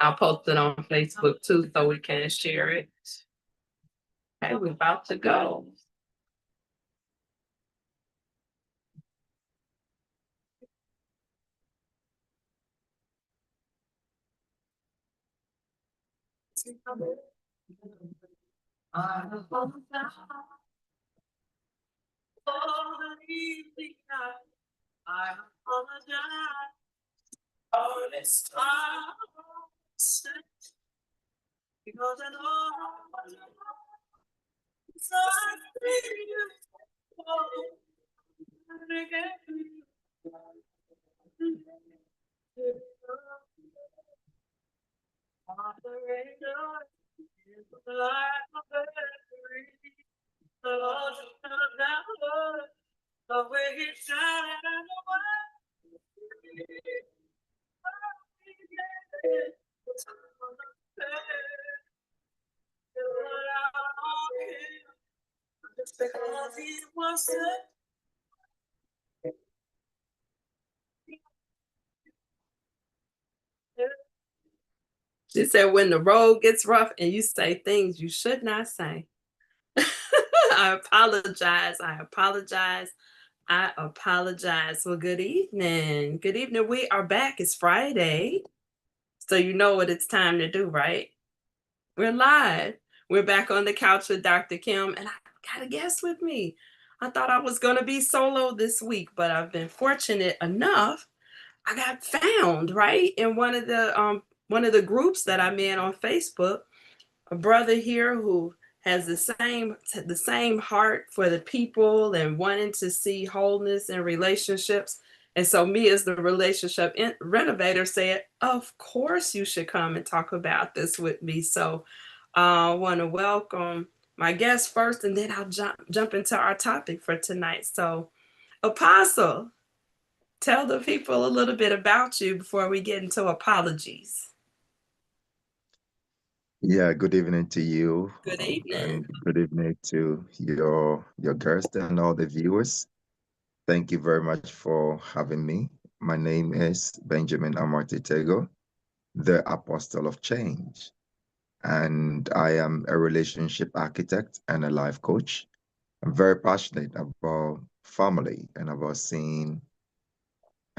I'll post it on Facebook too so we can share it. Okay, we're about to go. I apologize. Honest. Because I know the way he shines because he was She said, when the road gets rough and you say things you should not say. I apologize. I apologize. I apologize. Well, good evening. Good evening. We are back. It's Friday. So you know what it's time to do, right? We're live. We're back on the couch with Dr. Kim, and I got a guest with me. I thought I was going to be solo this week, but I've been fortunate enough. I got found right in one of the groups that I'm in on Facebook. A brother here who has the same heart for the people and wanting to see wholeness in relationships. And so me as the relationship renovator said, of course you should come and talk about this with me. So I want to welcome my guest first, and then I'll jump into our topic for tonight. So Apostle, tell the people a little bit about you before we get into apologies. Yeah, good evening to you, Good evening. and good evening to your guest and all the viewers. Thank you very much for having me. My name is Benjamin Amartitego, the Apostle of Change, and I am a relationship architect and a life coach. I'm very passionate about family and about seeing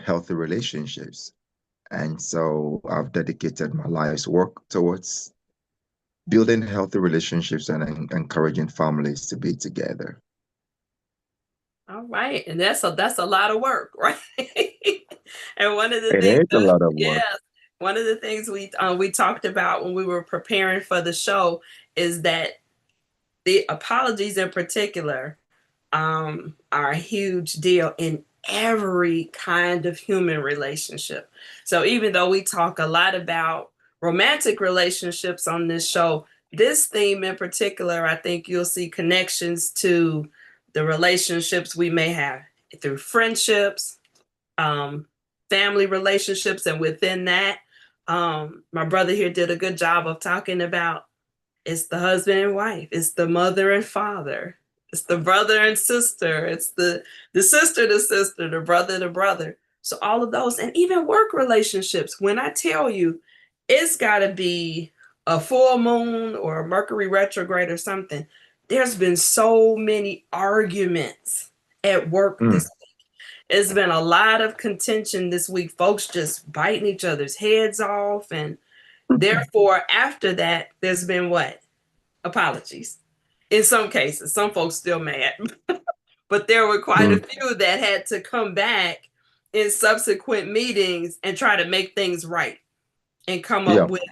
healthy relationships. And so I've dedicated my life's work towards building healthy relationships and encouraging families to be together. All right, and that's a lot of work, right? And one of the It things, is a lot of work. yeah, one of the things we talked about when we were preparing for the show is that the apologies in particular are a huge deal in every kind of human relationship. So even though we talk a lot about romantic relationships on this show, this theme in particular, I think you'll see connections to the relationships we may have through friendships, um, family relationships, and within that, my brother here did a good job of talking about it's the husband and wife, it's the mother and father, it's the brother and sister, it's the sister to sister, the brother to brother. So all of those, and even work relationships. When I tell you, it's got to be a full moon or a Mercury retrograde or something. There's been so many arguments at work Mm, this week. It's been a lot of contention this week. Folks just biting each other's heads off, and therefore, after that, there's been what? Apologies. In some cases, some folks still mad, but there were quite a mm, few that had to come back in subsequent meetings and try to make things right and come yeah. up with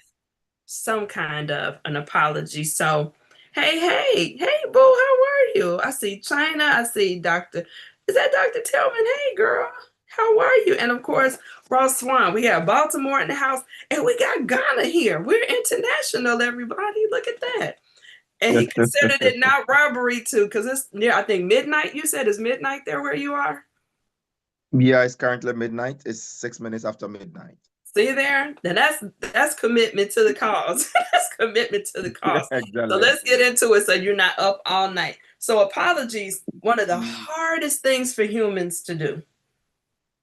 some kind of an apology. So, hey, boo, how are you? I see China. I see Dr. Is that Dr. Tillman? Hey, girl, how are you? And of course, Ross Swan. We have Baltimore in the house, and we got Ghana here. We're international, everybody. Look at that. And he considered it not robbery too, because it's near, I think, midnight. You said it's midnight there where you are? Yeah, it's currently midnight. It's 6 minutes after midnight. See there? Now that's commitment to the cause. That's commitment to the Yeah, cause. So exactly. let's get into it so you're not up all night. So apologies, one of the hardest things for humans to do.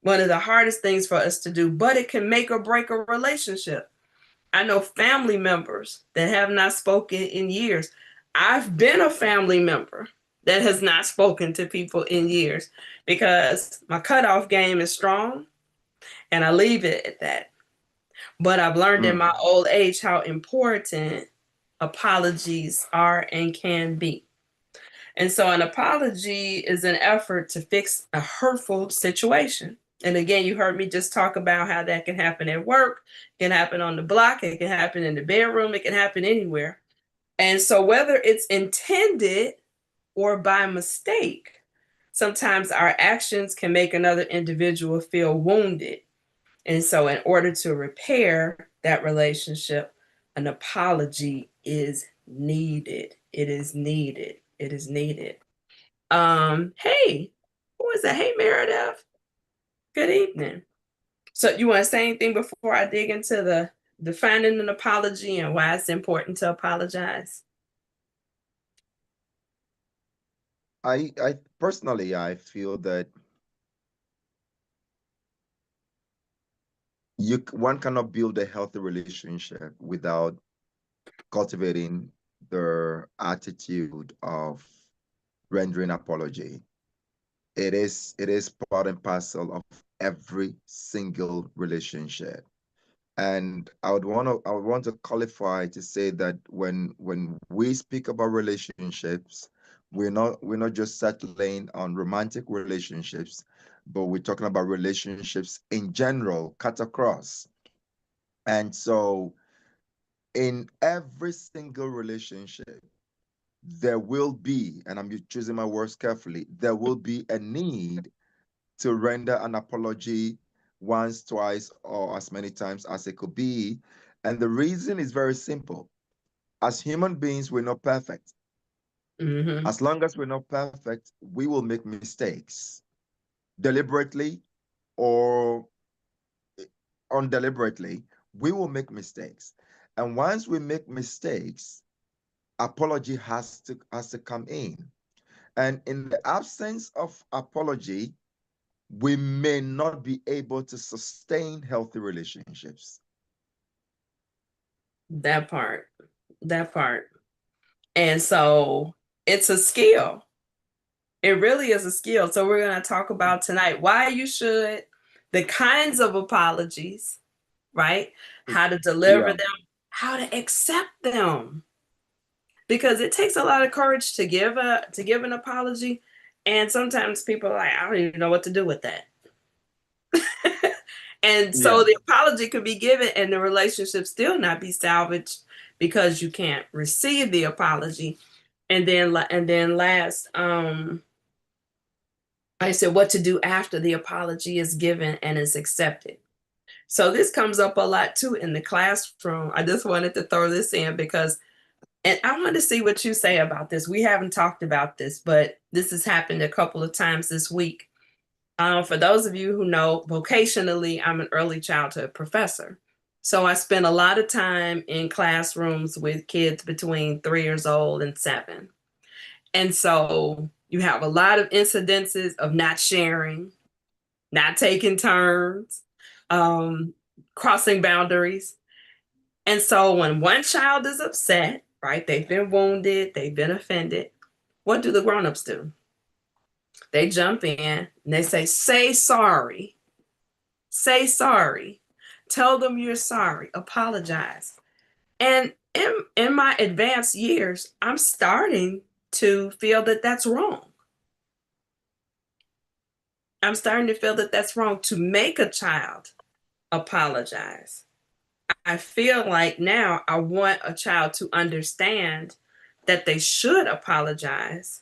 One of the hardest things for us to do, but it can make or break a relationship. I know family members that have not spoken in years. I've been a family member that has not spoken to people in years because my cutoff game is strong and I leave it at that. But I've learned in my old age how important apologies are and can be. And so an apology is an effort to fix a hurtful situation. And again, you heard me just talk about how that can happen at work, it can happen on the block, it can happen in the bedroom, it can happen anywhere. And so whether it's intended or by mistake, sometimes our actions can make another individual feel wounded. And so in order to repair that relationship, an apology is needed. It is needed. It is needed. Hey, who is that? Hey, Meredith. Good evening. So you want to say anything before I dig into the defining an apology and why it's important to apologize? I personally, I feel that one cannot build a healthy relationship without cultivating the attitude of rendering apology. It is part and parcel of every single relationship. And I would want to qualify to say that when we speak about relationships, we're not just settling on romantic relationships, but we're talking about relationships in general, cut across. And so in every single relationship, there will be, and I'm choosing my words carefully, there will be a need to render an apology once, twice, or as many times as it could be. And the reason is very simple. As human beings, we're not perfect. Mm-hmm. As long as we're not perfect, we will make mistakes deliberately or undeliberately. We will make mistakes. And once we make mistakes, apology has to come in. And in the absence of apology, we may not be able to sustain healthy relationships. That part. That part. And so it's a skill. It really is a skill. So we're going to talk about tonight why you should, the kinds of apologies, right? How to deliver Yeah. them, how to accept them. Because it takes a lot of courage to give an apology. And sometimes people are like, I don't even know what to do with that. And so Yeah. the apology could be given and the relationship still not be salvaged because you can't receive the apology. And then last, I said what to do after the apology is given and is accepted. So this comes up a lot too in the classroom. I just wanted to throw this in because, and I want to see what you say about this. We haven't talked about this, but this has happened a couple of times this week. For those of you who know, vocationally, I'm an early childhood professor. So I spend a lot of time in classrooms with kids between 3 years old and 7. And so you have a lot of incidences of not sharing, not taking turns, um, crossing boundaries. And so when one child is upset, right, they've been wounded, they've been offended, what do the grown-ups do? They jump in and they say sorry. Say sorry. Tell them you're sorry. Apologize. And in my advanced years, I'm starting to feel that that's wrong. I'm starting to feel that that's wrong to make a child apologize. I feel like now I want a child to understand that they should apologize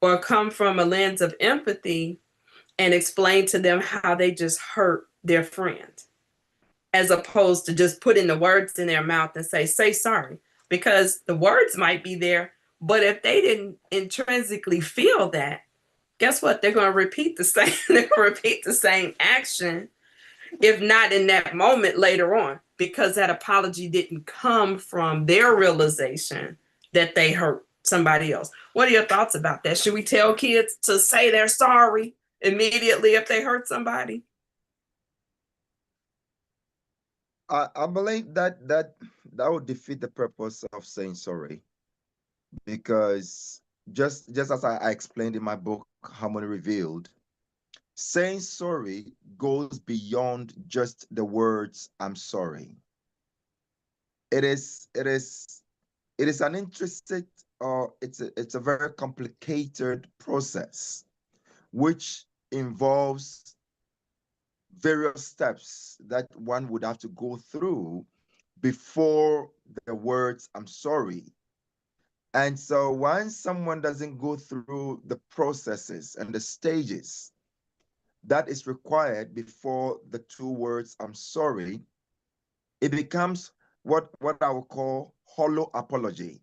or come from a lens of empathy and explain to them how they just hurt their friend, as opposed to just putting the words in their mouth and say sorry, because the words might be there, but if they didn't intrinsically feel that, guess what? They're going to repeat the same. They're going to repeat the same action, if not in that moment later on, because that apology didn't come from their realization that they hurt somebody else. What are your thoughts about that? Should we tell kids to say they're sorry immediately if they hurt somebody? I believe that would defeat the purpose of saying sorry, because just as I explained in my book, Harmony Revealed, saying sorry goes beyond just the words "I'm sorry." It is it is it is an intricate, or it's a very complicated process which involves various steps that one would have to go through before the words "I'm sorry." And so once someone doesn't go through the processes and the stages that is required before the two words "I'm sorry," it becomes what I would call hollow apology.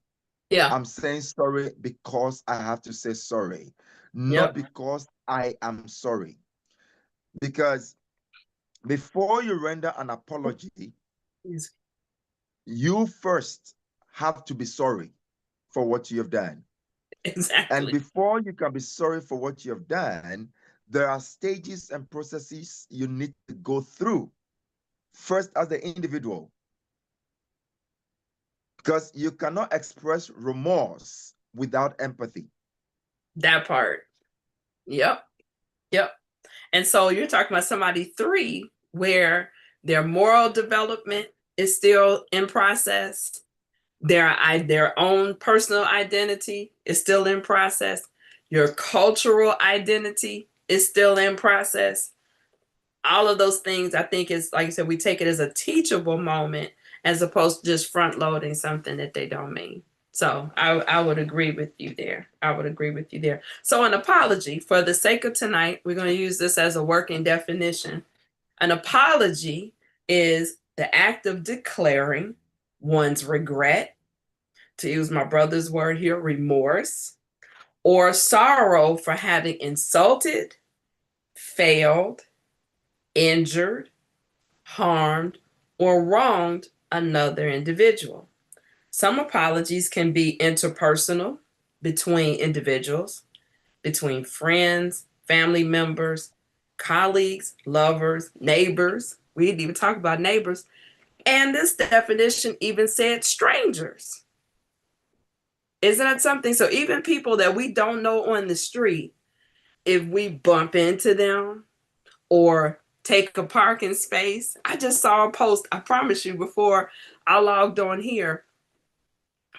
Yeah. I'm saying sorry because I have to say sorry, not Yep. because I am sorry. Because before you render an apology, you first have to be sorry for what you have done. And Exactly. before you can be sorry for what you have done, there are stages and processes you need to go through. First, as the individual, because you cannot express remorse without empathy. That part. Yep. Yep. And so you're talking about somebody three where their moral development is still in process. Their own personal identity is still in process. Your cultural identity is still in process. All of those things, I think, is like you said, we take it as a teachable moment as opposed to just front loading something that they don't mean. So I would agree with you there. I would agree with you there. So an apology, for the sake of tonight, we're going to use this as a working definition. An apology is the act of declaring one's regret, to use my brother's word here, remorse, or sorrow for having insulted, failed, injured, harmed, or wronged another individual. Some apologies can be interpersonal, between individuals, between friends, family members, colleagues, lovers, neighbors. We didn't even talk about neighbors. And this definition even said strangers. Isn't that something? So even people that we don't know on the street, if we bump into them or take a parking space. I just saw a post, I promise you, before I logged on here,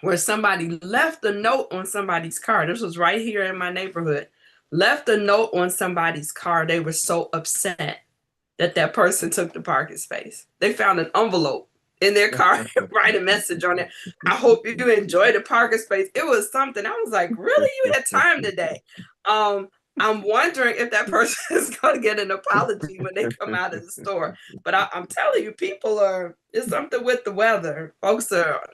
where somebody left a note on somebody's car. This was right here in my neighborhood. Left a note on somebody's car. They were so upset that that person took the parking space. They found an envelope in their car and write a message on it. I hope you enjoy the parking space. It was something. I was like, really? You had time today? I'm wondering if that person is going to get an apology when they come out of the store. But I'm telling you, people are, it's something with the weather. Folks are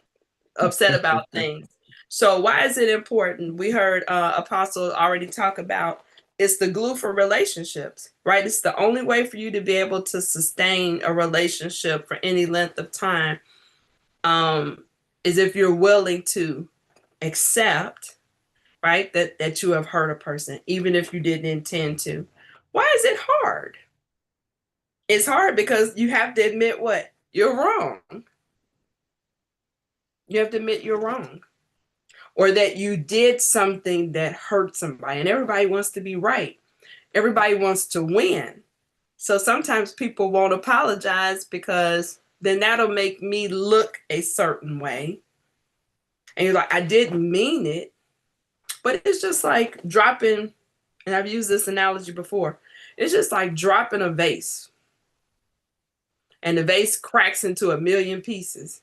upset about things. So why is it important? We heard Apostle already talk about it's the glue for relationships, right? It's the only way for you to be able to sustain a relationship for any length of time, is if you're willing to accept, right, that you have hurt a person, even if you didn't intend to. Why is it hard? It's hard because you have to admit what? You're wrong. You have to admit you're wrong. Or that you did something that hurt somebody. And everybody wants to be right. Everybody wants to win. So sometimes people won't apologize because then that'll make me look a certain way. And you're like, I didn't mean it. But it's just like dropping, and I've used this analogy before, it's just like dropping a vase. And the vase cracks into a million pieces.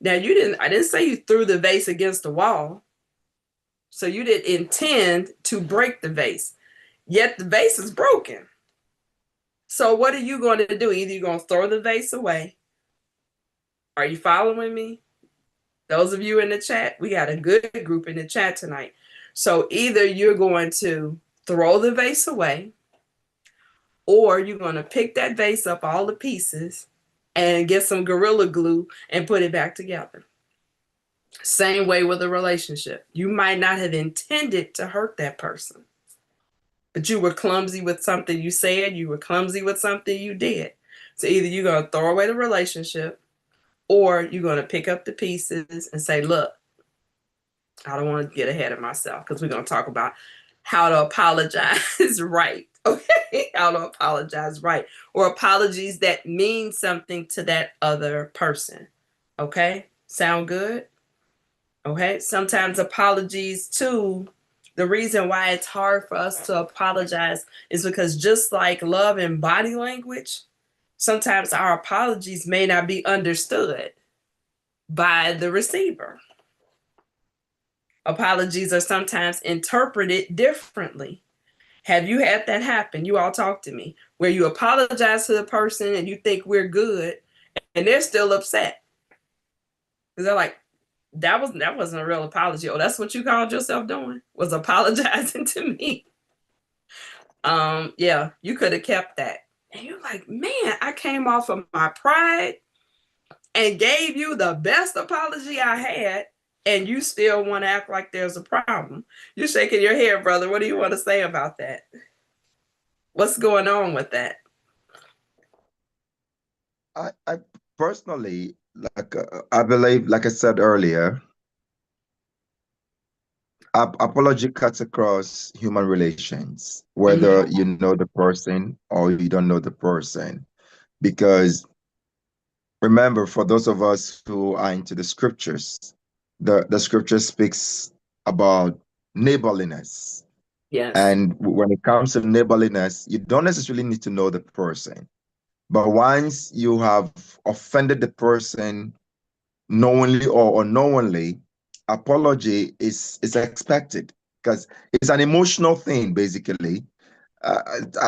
Now I didn't say you threw the vase against the wall. So you didn't intend to break the vase, yet the vase is broken. So what are you going to do? Either you're going to throw the vase away. Are you following me? Those of you in the chat, we got a good group in the chat tonight. So either you're going to throw the vase away, or you're going to pick that vase up, all the pieces, and get some Gorilla Glue and put it back together. Same way with a relationship. You might not have intended to hurt that person, but you were clumsy with something you said, you were clumsy with something you did. So either you're going to throw away the relationship, or you're going to pick up the pieces and say, look, I don't want to get ahead of myself because we're going to talk about how to apologize right. Okay. How to apologize right. Or apologies that mean something to that other person. Okay. Sound good? Okay. Sometimes apologies too. The reason why it's hard for us to apologize is because just like love and body language, sometimes our apologies may not be understood by the receiver. Apologies are sometimes interpreted differently. Have you had that happen? You all talk to me, where you apologize to the person and you think we're good, and they're still upset because they're like, that wasn't a real apology. Oh, that's what you called yourself doing, was apologizing to me. Yeah, you could have kept that. And you're like, man, I came off of my pride and gave you the best apology I had, and you still want to act like there's a problem. You're shaking your head, brother. What do you want to say about that? What's going on with that? I personally, I believe, like I said earlier, apology cuts across human relations, whether Mm-hmm. you know the person or you don't know the person. Because remember, for those of us who are into the scriptures, the scripture speaks about neighborliness. Yes. And when it comes to neighborliness, you don't necessarily need to know the person. But once you have offended the person knowingly or unknowingly, apology is expected because it's an emotional thing, basically.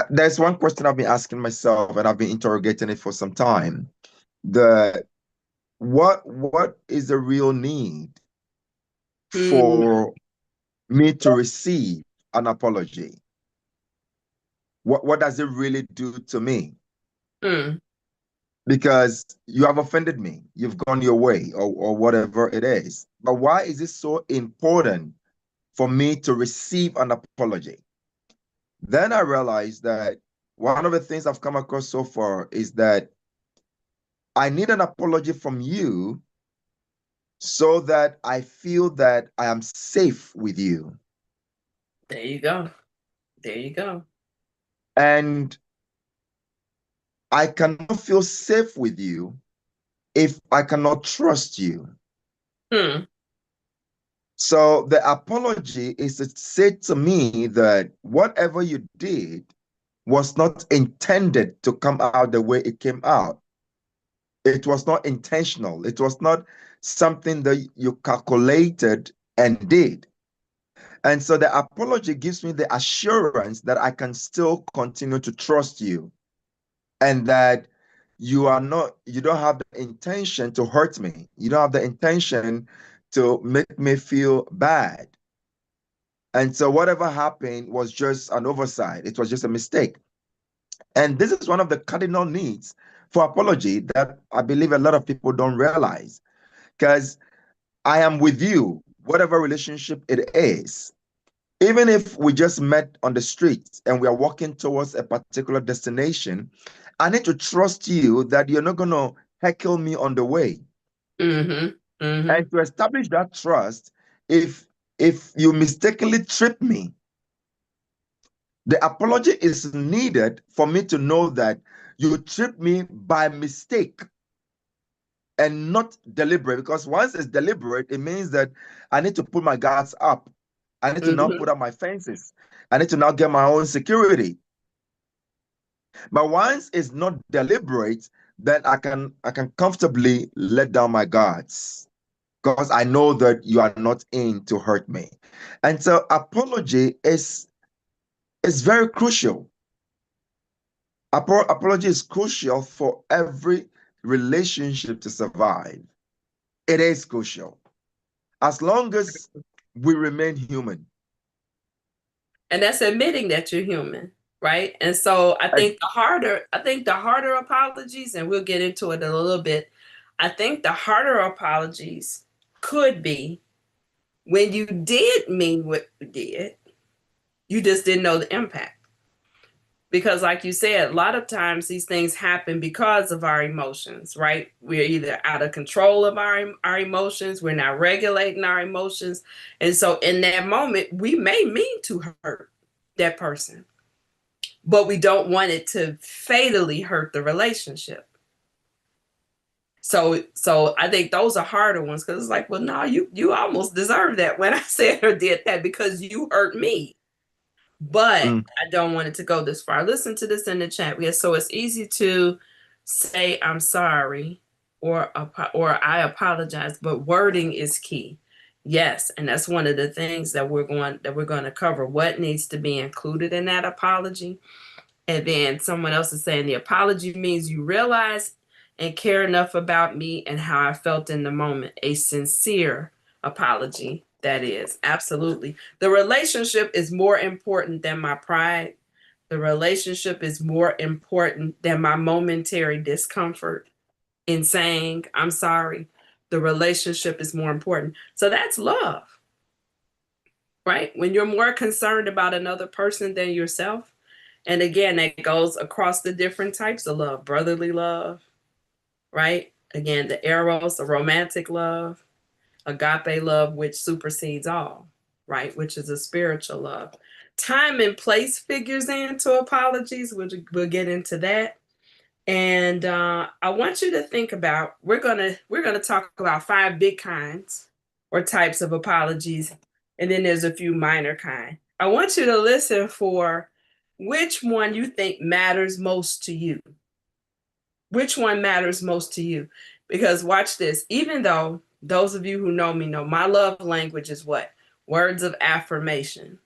There's one question I've been asking myself, and I've been interrogating it for some time. The what is the real need Mm-hmm. for me to receive an apology? What does it really do to me? Mm-hmm. Because you have offended me, you've gone your way, or whatever it is. But why is it so important for me to receive an apology? Then I realized that one of the things I've come across so far is that I need an apology from you so that I feel that I am safe with you. There you go. There you go. And I cannot feel safe with you if I cannot trust you. Hmm. So the apology is to say to me that whatever you did was not intended to come out the way it came out. It was not intentional. It was not something that you calculated and did. And so the apology gives me the assurance that I can still continue to trust you and that you don't have the intention to hurt me. You don't have the intention to make me feel bad. And so whatever happened was just an oversight. It was just a mistake. And this is one of the cardinal needs for apology that I believe a lot of people don't realize. Because I am with you, whatever relationship it is. Even if we just met on the street and we are walking towards a particular destination, I need to trust you that you're not going to heckle me on the way. Mm-hmm. Mm-hmm. And to establish that trust, if if you mistakenly trip me, the apology is needed for me to know that you tripped me by mistake and not deliberate. Because once it's deliberate, it means that I need to put my guards up. I need to now Mm-hmm. put up my fences. I need to now get my own security. But once it's not deliberate, then I can comfortably let down my guards because I know that you are not in to hurt me. And so apology is very crucial. Apology is crucial for every relationship to survive. It is crucial. As long as we remain human. And that's admitting that you're human, right? And so I think the harder apologies, and we'll get into it in a little bit. I think the harder apologies could be when you did mean what you did, you just didn't know the impact. Because like you said, a lot of times these things happen because of our emotions, right? We're either out of control of our emotions, we're not regulating our emotions. And so in that moment, we may mean to hurt that person, but we don't want it to fatally hurt the relationship. So I think those are harder ones because it's like, well, no, you almost deserve that when I said or did that because you hurt me. But Mm. I don't want it to go this far. Listen to this in the chat. Yeah, so it's easy to say I'm sorry or I apologize, but wording is key. Yes, and that's one of the things that we're going to cover. What needs to be included in that apology? And then someone else is saying the apology means you realize and care enough about me and how I felt in the moment. A sincere apology, that is. Absolutely. The relationship is more important than my pride. The relationship is more important than my momentary discomfort in saying, I'm sorry. The relationship is more important. So that's love, right? When you're more concerned about another person than yourself, and again, that goes across the different types of love, brotherly love, right? Again, the eros, the romantic love, agape love, which supersedes all, right? Which is a spiritual love. Time and place figures into apologies. We'll get into that. And I want you to think about, we're gonna talk about 5 big kinds or types of apologies, and then there's a few minor kind. I want you to listen for which one you think matters most to you. Which one matters most to you? Because watch this, even though those of you who know me know my love language is what? Words of affirmation.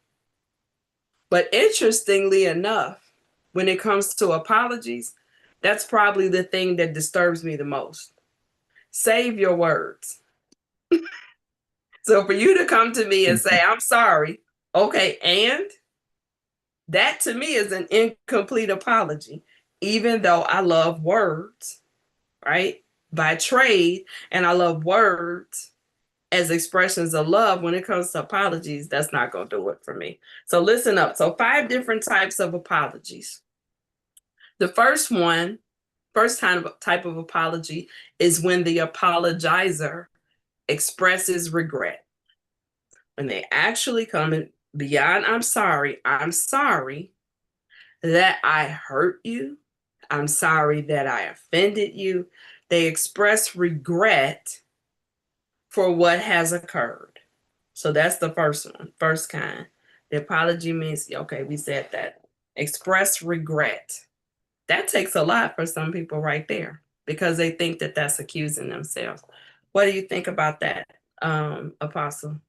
But interestingly enough, when it comes to apologies, that's probably the thing that disturbs me the most. Save your words. So for you to come to me and say, I'm sorry, okay, and that to me is an incomplete apology, even though I love words, right? By trade, and I love words as expressions of love. When it comes to apologies, that's not going to do it for me. So listen up. So 5 different types of apologies. The first type of apology is when the apologizer expresses regret. When they actually come in beyond I'm sorry that I hurt you. I'm sorry that I offended you. They express regret for what has occurred. So that's the first one, first kind. The apology means, okay, we said that. Express regret. That takes a lot for some people right there because they think that that's accusing themselves. What do you think about that, Apostle?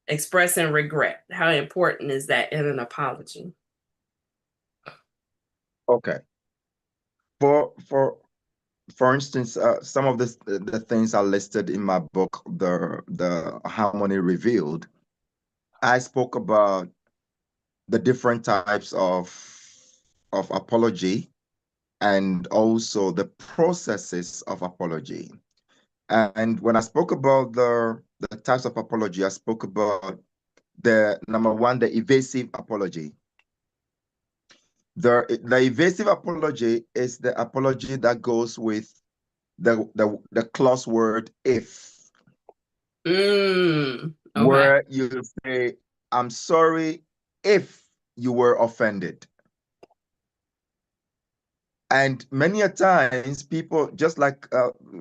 Expressing regret. How important is that in an apology? Okay. For for instance, some of the things are listed in my book, the Harmony Revealed. I spoke about the different types of apology and also the processes of apology. And when I spoke about the types of apology, I spoke about the number one, the evasive apology. The evasive apology is the apology that goes with the clause word if, Okay. where you say, I'm sorry if you were offended. And many a times people, just like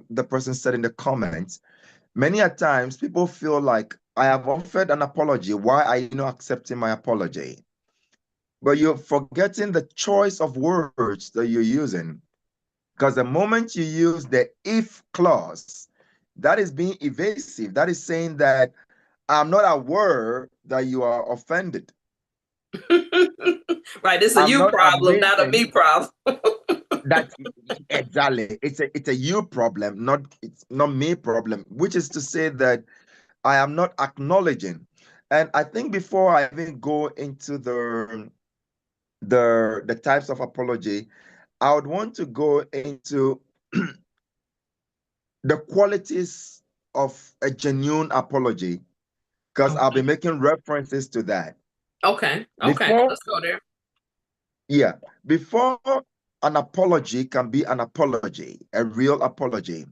the person said in the comments, many a times people feel like I have offered an apology. Why are you not accepting my apology? But you're forgetting the choice of words that you're using. Because the moment you use the if clause, that is being evasive. That is saying that I'm not aware that you are offended. Right. It's a I'm you not problem, not a admitting me problem. that exactly. It's a you problem, it's not me problem, which is to say that I am not acknowledging. And I think before I even go into the types of apology, I would want to go into the qualities of a genuine apology, because I'll be Okay. making references to that. Okay. Okay. Before, Let's go there. Yeah. Before an apology can be an apology, a real apology,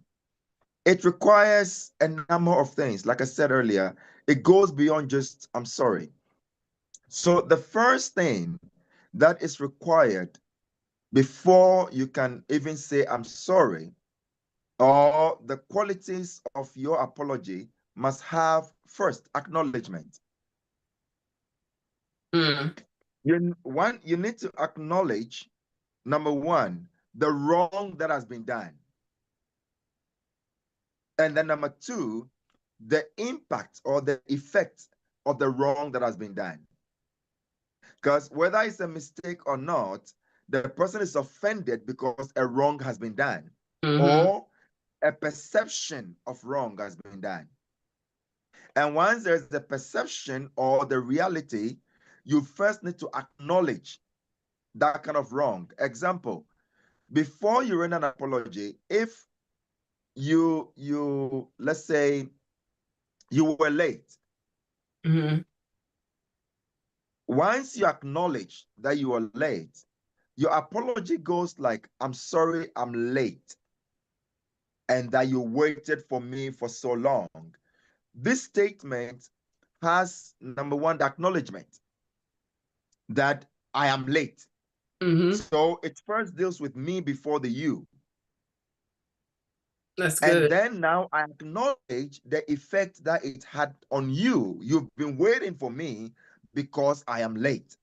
it requires a number of things. Like I said earlier, it goes beyond just, I'm sorry. So the first thing that is required before you can even say, I'm sorry, or the qualities of your apology must have first acknowledgement. You need to acknowledge, number one, the wrong that has been done. And then number two, the impact or the effect of the wrong that has been done. Because whether it's a mistake or not, the person is offended because a wrong has been done, or a perception of wrong has been done. And once there's the perception or the reality, you first need to acknowledge that kind of wrong. Example, before you render an apology, if you let's say you were late. Once you acknowledge that you are late, your apology goes like, I'm sorry, I'm late, and that you waited for me for so long. This statement has, number one, the acknowledgement that I am late. So it first deals with me before the you. That's good. And then now I acknowledge the effect that it had on you. You've been waiting for me because I am late.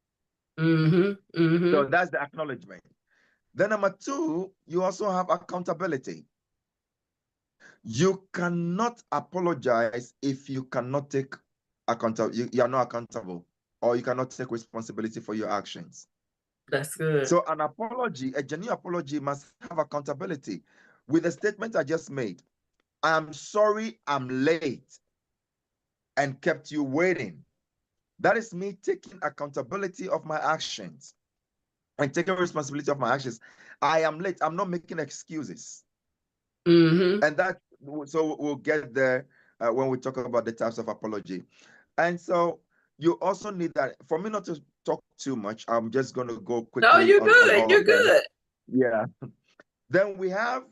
So that's the acknowledgement. Then number two, you also have accountability. You cannot apologize if you cannot take accountability. You are not accountable, or you cannot take responsibility for your actions. That's good. So an apology, a genuine apology, must have accountability. With the statement I just made, I'm sorry I'm late and kept you waiting. That is me taking accountability of my actions and taking responsibility of my actions. I am late. I'm not making excuses. And that, so we'll get there when we talk about the types of apology. And so you also need that. For me not to talk too much, I'm just going to go quickly. No, you're good. on all You're of them. good. Yeah. Then we have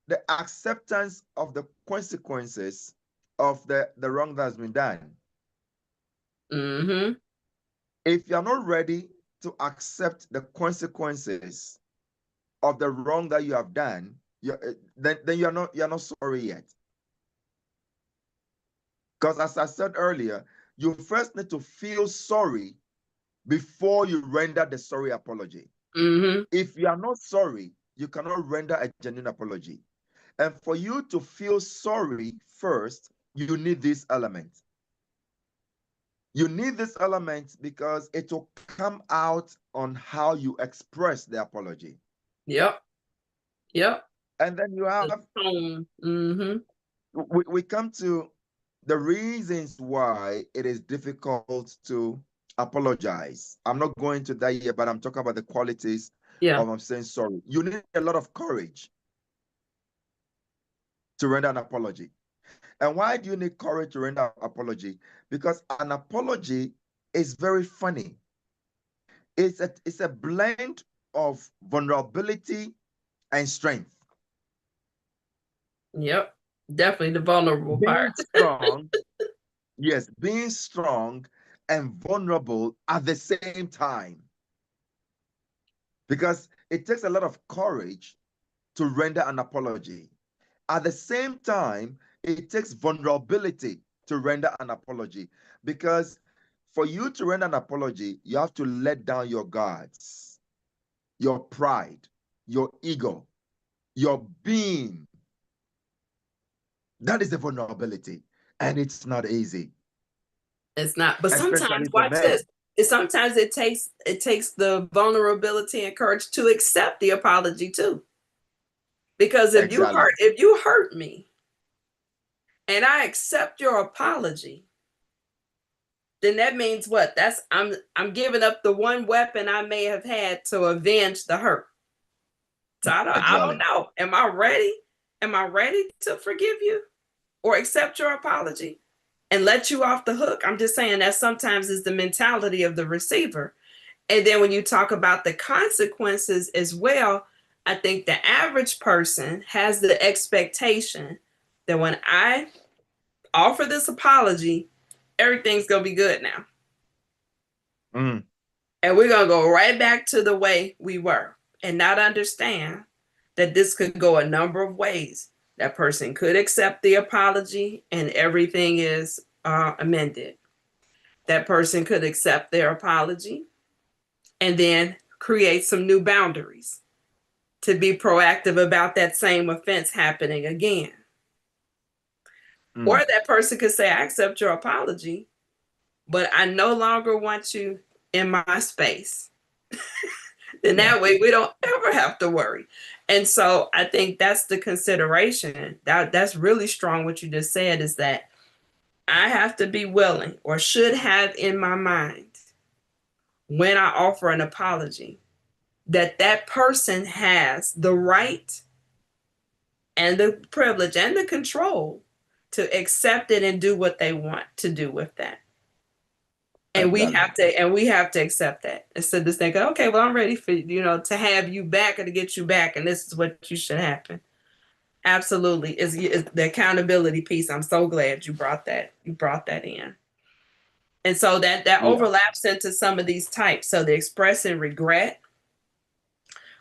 the acceptance of the consequences of the wrong that has been done. If you're not ready to accept the consequences of the wrong that you have done, then you're not sorry yet. Because as I said earlier, you first need to feel sorry before you render the sorry apology. If you are not sorry, you cannot render a genuine apology. And for you to feel sorry first, you need this element. You need this element because it will come out on how you express the apology. Yep. And then you have, we come to the reasons why it is difficult to apologize. I'm not going to that yet, but I'm talking about the qualities of I'm saying sorry. You need a lot of courage to render an apology. And why do you need courage to render an apology? Because an apology is very funny. It's a blend of vulnerability and strength. Yep. Definitely the vulnerable part. Strong. Yes, being strong and vulnerable at the same time. Because it takes a lot of courage to render an apology. At the same time, it takes vulnerability to render an apology. Because for you to render an apology, you have to let down your guards, your pride, your ego, your being. That is the vulnerability. And it's not easy. It's not. But sometimes, watch this. Sometimes it takes the vulnerability and courage to accept the apology too. Because if you hurt me and I accept your apology, then that means what? That's I'm giving up the one weapon I may have had to avenge the hurt. So I don't know. Am I ready? Am I ready to forgive you or accept your apology and let you off the hook? I'm just saying that sometimes is the mentality of the receiver. And then when you talk about the consequences as well, I think the average person has the expectation that when I offer this apology, everything's going to be good now. And we're going to go right back to the way we were and not understand that this could go a number of ways. That person could accept the apology and everything is amended. That person could accept their apology and then create some new boundaries to be proactive about that same offense happening again. Or that person could say, I accept your apology, but I no longer want you in my space. Then that way we don't ever have to worry. And so I think that's the consideration. That's really strong what you just said, is that I have to be willing, or should have in my mind, when I offer an apology, that that person has the right and the privilege and the control to accept it and do what they want to do with that. And we have to accept that, instead of just thinking, okay, well, I'm ready for, to have you back and to get you back, and this is what you should happen. Absolutely. Is the accountability piece. I'm so glad you brought that in. And so that overlaps into some of these types. So the expressing regret.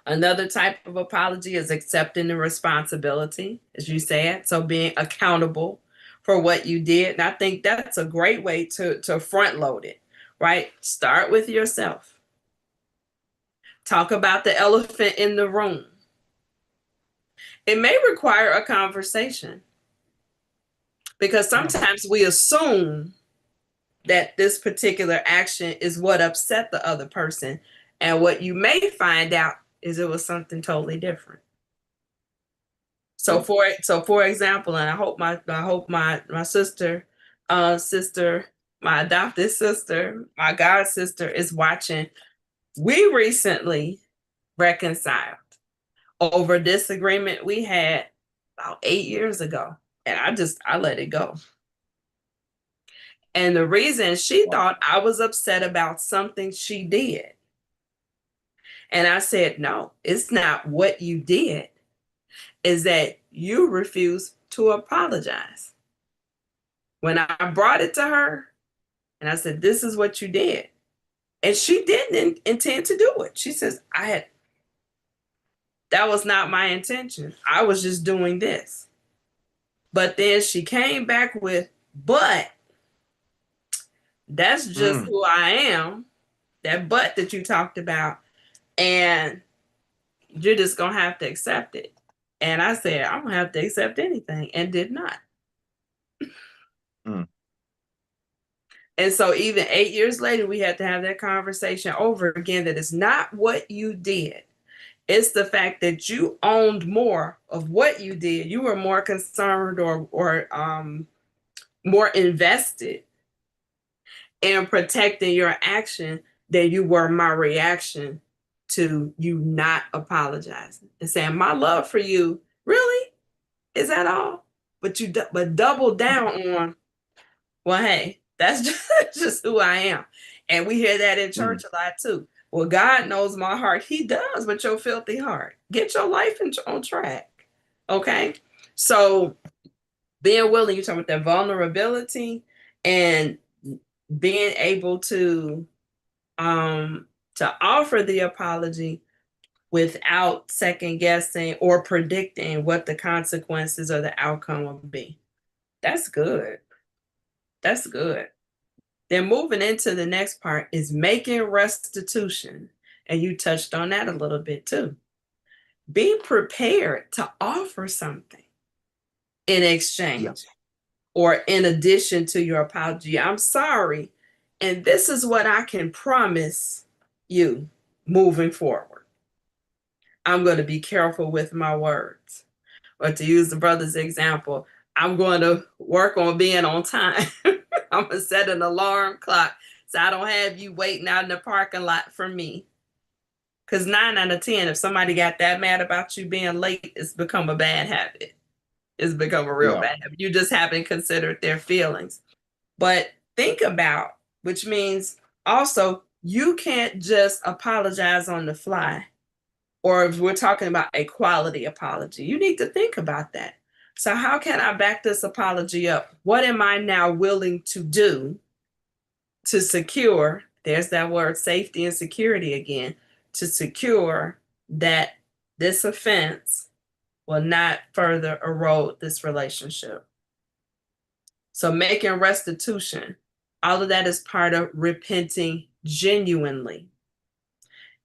Another type of apology is accepting the responsibility, as you said. So being accountable for what you did. And I think that's a great way to front load it, right? Start with yourself. Talk about the elephant in the room. It may require a conversation, because sometimes we assume that this particular action is what upset the other person. And what you may find out is it was something totally different. So for example, and I hope my sister, my adopted sister, my god sister is watching. We recently reconciled over disagreement we had about 8 years ago, and I let it go. And the reason, she thought I was upset about something she did. And I said, no, it's not what you did. Is that you refuse to apologize. When I brought it to her and I said, this is what you did. And she didn't intend to do it. She says, that was not my intention. I was just doing this. But then she came back with, but that's just who I am. That but that you talked about. And you're just going to have to accept it. And I said, I don't have to accept anything, and did not. And so even 8 years later, we had to have that conversation over again, that it's not what you did. It's the fact that you owned more of what you did. You were more concerned or more invested in protecting your action than you were my reaction to you not apologizing and saying, my love for you, really? Is that all? But double down on, well, hey, that's just who I am. And we hear that in church a lot too. Well, God knows my heart. He does, but your filthy heart. Get your life on track. Okay? So being willing, you're talking about that vulnerability and being able to offer the apology without second guessing or predicting what the consequences or the outcome will be. That's good. That's good. Then moving into the next part is making restitution. And you touched on that a little bit too. Be prepared to offer something in exchange or in addition to your apology. I'm sorry, and this is what I can promise you moving forward. I'm going to be careful with my words. Or to use the brother's example, I'm going to work on being on time. I'm going to set an alarm clock so I don't have you waiting out in the parking lot for me. Because 9 out of 10, if somebody got that mad about you being late, it's become a bad habit. It's become a real bad habit. You just haven't considered their feelings. But think about, which means also you can't just apologize on the fly. Or if we're talking about a quality apology, you need to think about that. So, how can I back this apology up? What am I now willing to do to secure? There's that word safety and security again, to secure that this offense will not further erode this relationship. So, making restitution, all of that is part of repenting genuinely.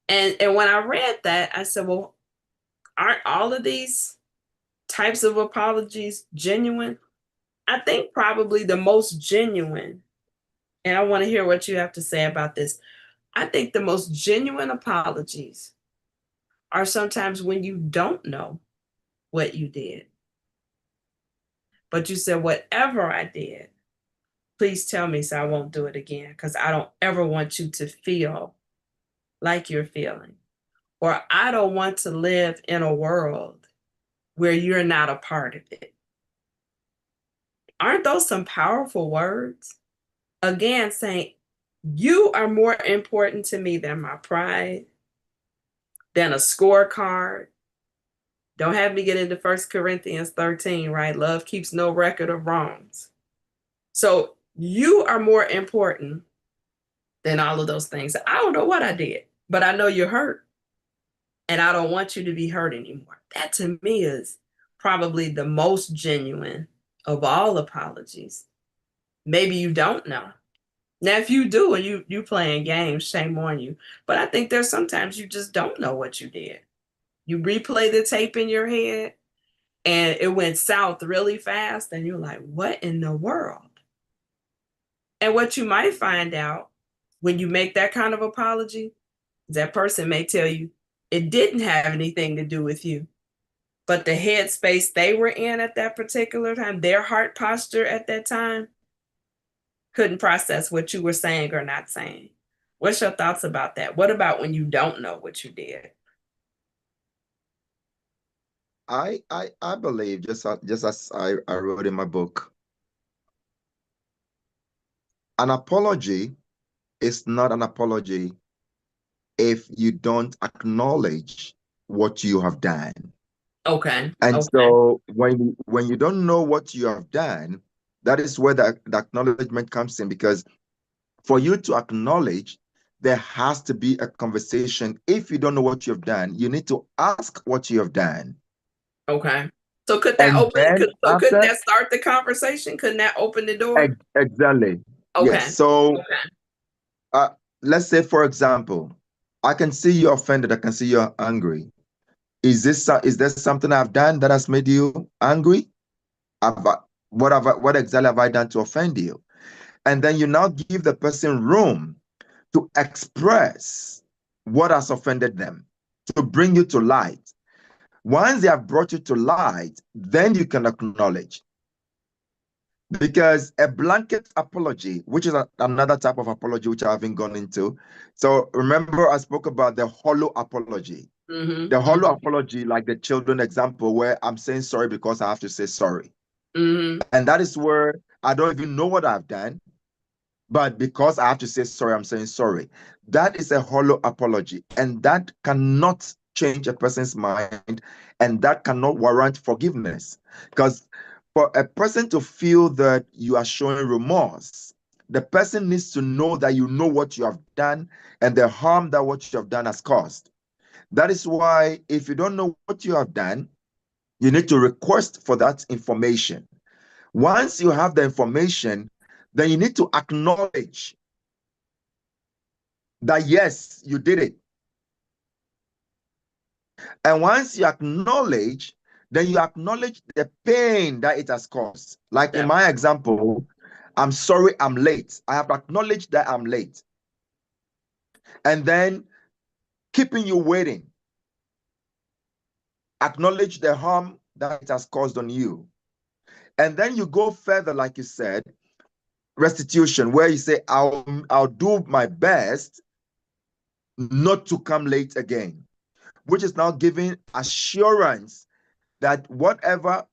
And when I read that, I said, well, aren't all of these types of apologies genuine? I think probably the most genuine, and I want to hear what you have to say about this. I think the most genuine apologies are sometimes when you don't know what you did, but you said, whatever I did, please tell me so I won't do it again, because I don't ever want you to feel like you're feeling, or I don't want to live in a world where you're not a part of it. Aren't those some powerful words? Again, saying, you are more important to me than my pride, than a scorecard. Don't have me get into 1 Corinthians 13, right? Love keeps no record of wrongs. So you are more important than all of those things. I don't know what I did, but I know you're hurt, and I don't want you to be hurt anymore. That to me is probably the most genuine of all apologies. Maybe you don't know. Now, if you do and you playing games, shame on you. But I think there's sometimes you just don't know what you did. You replay the tape in your head and it went south really fast, and you're like, what in the world? And what you might find out when you make that kind of apology, that person may tell you it didn't have anything to do with you, but the headspace they were in at that particular time, their heart posture at that time, couldn't process what you were saying or not saying. What's your thoughts about that? What about when you don't know what you did? I believe, just as I wrote in my book, an apology is not an apology if you don't acknowledge what you have done. Okay. And Okay. so when you don't know what you have done, that is where the acknowledgement comes in, because for you to acknowledge, there has to be a conversation. If you don't know what you have done, you need to ask what you have done. Okay. So could that And open? then Couldn't after, that start the conversation? Couldn't that open the door? exactly. Yes. Okay. So Okay. let's say, for example, I can see you're offended. I can see you're angry. Is there something I've done that has made you angry? What exactly have I done to offend you? And then you now give the person room to express what has offended them, to bring you to light. Once they have brought you to light, then you can acknowledge. Because a blanket apology, which is another type of apology which I haven't gone into. So remember, I spoke about the hollow apology. Mm-hmm. The hollow Mm-hmm. apology, like the children example, where I'm saying sorry because I have to say sorry. Mm-hmm. And that is where I don't even know what I've done, but because I have to say sorry, I'm saying sorry. That is a hollow apology, and that cannot change a person's mind, and that cannot warrant forgiveness. Because for a person to feel that you are showing remorse, the person needs to know that you know what you have done and the harm that what you have done has caused. That is why if you don't know what you have done, you need to request for that information. Once you have the information, then you need to acknowledge that yes, you did it. And once you acknowledge, then you acknowledge the pain that it has caused. Like in my example, I'm sorry I'm late. I have acknowledged that I'm late. And then keeping you waiting, acknowledge the harm that it has caused on you. And then you go further, like you said, restitution, where you say, I'll do my best not to come late again, which is now giving assurance that whatever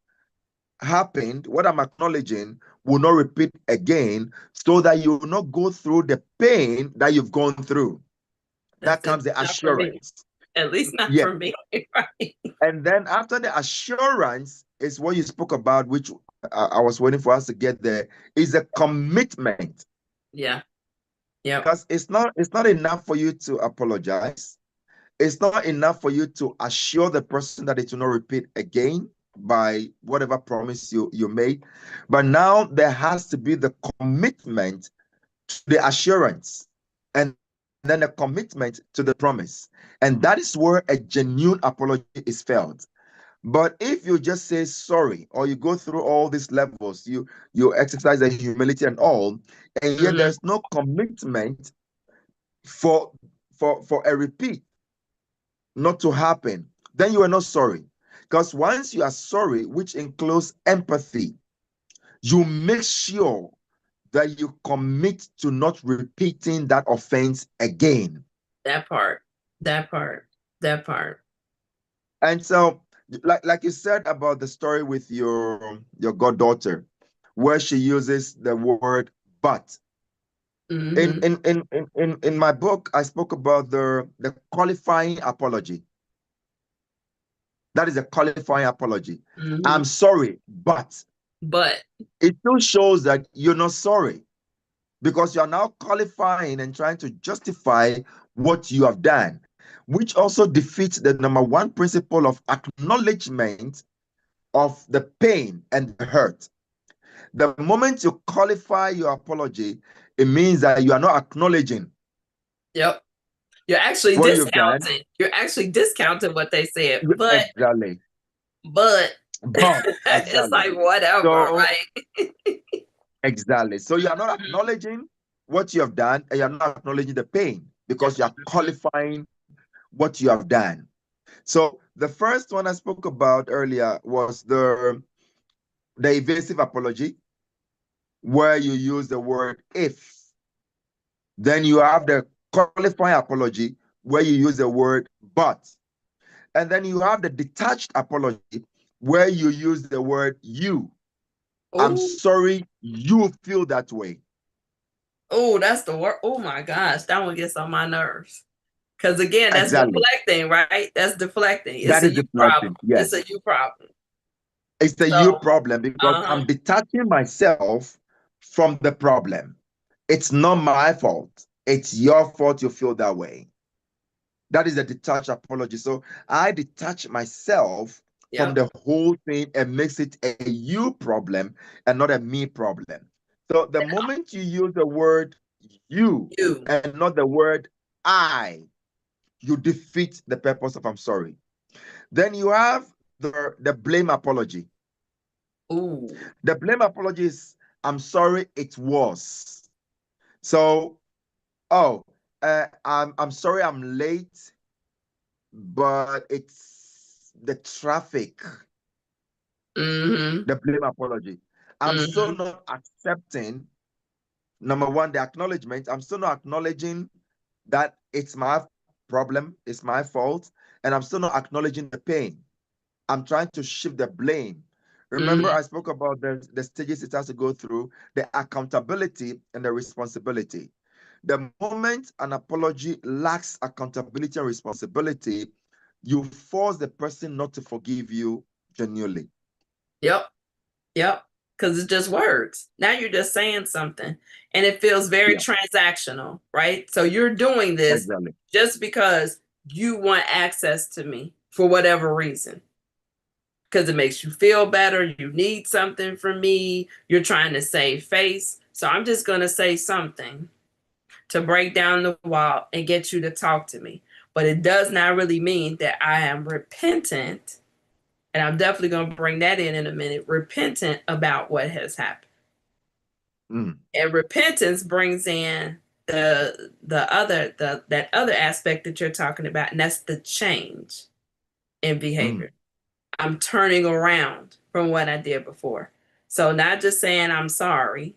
happened, what I'm acknowledging, will not repeat again, so that you will not go through the pain that you've gone through. That That's it. comes the Not for me. assurance. At least not Yes. for me. Right. And then after the assurance is what you spoke about, which I was waiting for us to get there, is a commitment. Yeah. Yep. Because it's not enough for you to apologize. It's not enough for you to assure the person that it will not repeat again by whatever promise you made. But now there has to be the commitment to the assurance, and then a commitment to the promise. And that is where a genuine apology is felt. But if you just say sorry, or you go through all these levels, you exercise the humility and all, and yet Mhm. there's no commitment for for a repeat not to happen, then you are not sorry. Because once you are sorry, which includes empathy, you make sure that you commit to not repeating that offense again. That part. That part. That part. And so, like you said about the story with your goddaughter, where she uses the word but. In Hmm. in in in in my book, I spoke about the qualifying apology. That is a qualifying apology. Hmm. I'm sorry, but But it still shows that you're not sorry, because you are now qualifying and trying to justify what you have done, which also defeats the number one principle of acknowledgement of the pain and the hurt. The moment you qualify your apology, it means that you are not acknowledging yep. You're actually what you've done. discounting. You're actually discounting what they said. Exactly. But But it's exactly. like whatever, So right? exactly. So you are not acknowledging what you have done, and you're not acknowledging the pain, Yep. because you are qualifying what you have done. So the first one I spoke about earlier was the evasive apology, where you use the word if. Then you have the qualifying apology, where you use the word but. And then you have the detached apology, where you use the word you. I'm Oh, sorry you feel that way. oh, that's the word. Oh my gosh, that one gets on my nerves. Because again, that's Exactly. deflecting, right? That's deflecting. It's That a is you problem. deflecting. It's a Yes. you problem. It's a So, you problem, because uh-huh. I'm detaching myself from the problem. It's not my fault. It's your fault you feel that way. That is a detached apology. So I detach myself from Yep. the whole thing and makes it a you problem and not a me problem. So the moment you use the word you You. and not the word I, you defeat the purpose of I'm sorry. Then you have the blame apology. Ooh. The blame apology is I'm sorry it was. So, oh, I'm sorry I'm late, but it's the traffic. Mm-hmm. The blame apology. I'm still Mm-hmm. not accepting, number one, the acknowledgement. I'm still not acknowledging that it's my problem, it's my fault, and I'm still not acknowledging the pain. I'm trying to shift the blame. Remember, Mm-hmm. I spoke about the stages it has to go through, the accountability and the responsibility. The moment an apology lacks accountability and responsibility, you force the person not to forgive you genuinely. Yep. Yep. Because it's just words. Now you're just saying something. And it feels very Yeah, transactional, right? So you're doing this exactly. just because you want access to me for whatever reason. Because it makes you feel better. You need something from me. You're trying to save face. So I'm just going to say something to break down the wall and get you to talk to me. But it does not really mean that I am repentant. And I'm definitely going to bring that in a minute. Repentant about what has happened. Mm, And repentance brings in that other aspect that you're talking about, and that's the change in behavior. mm, I'm turning around from what I did before. So not just saying I'm sorry,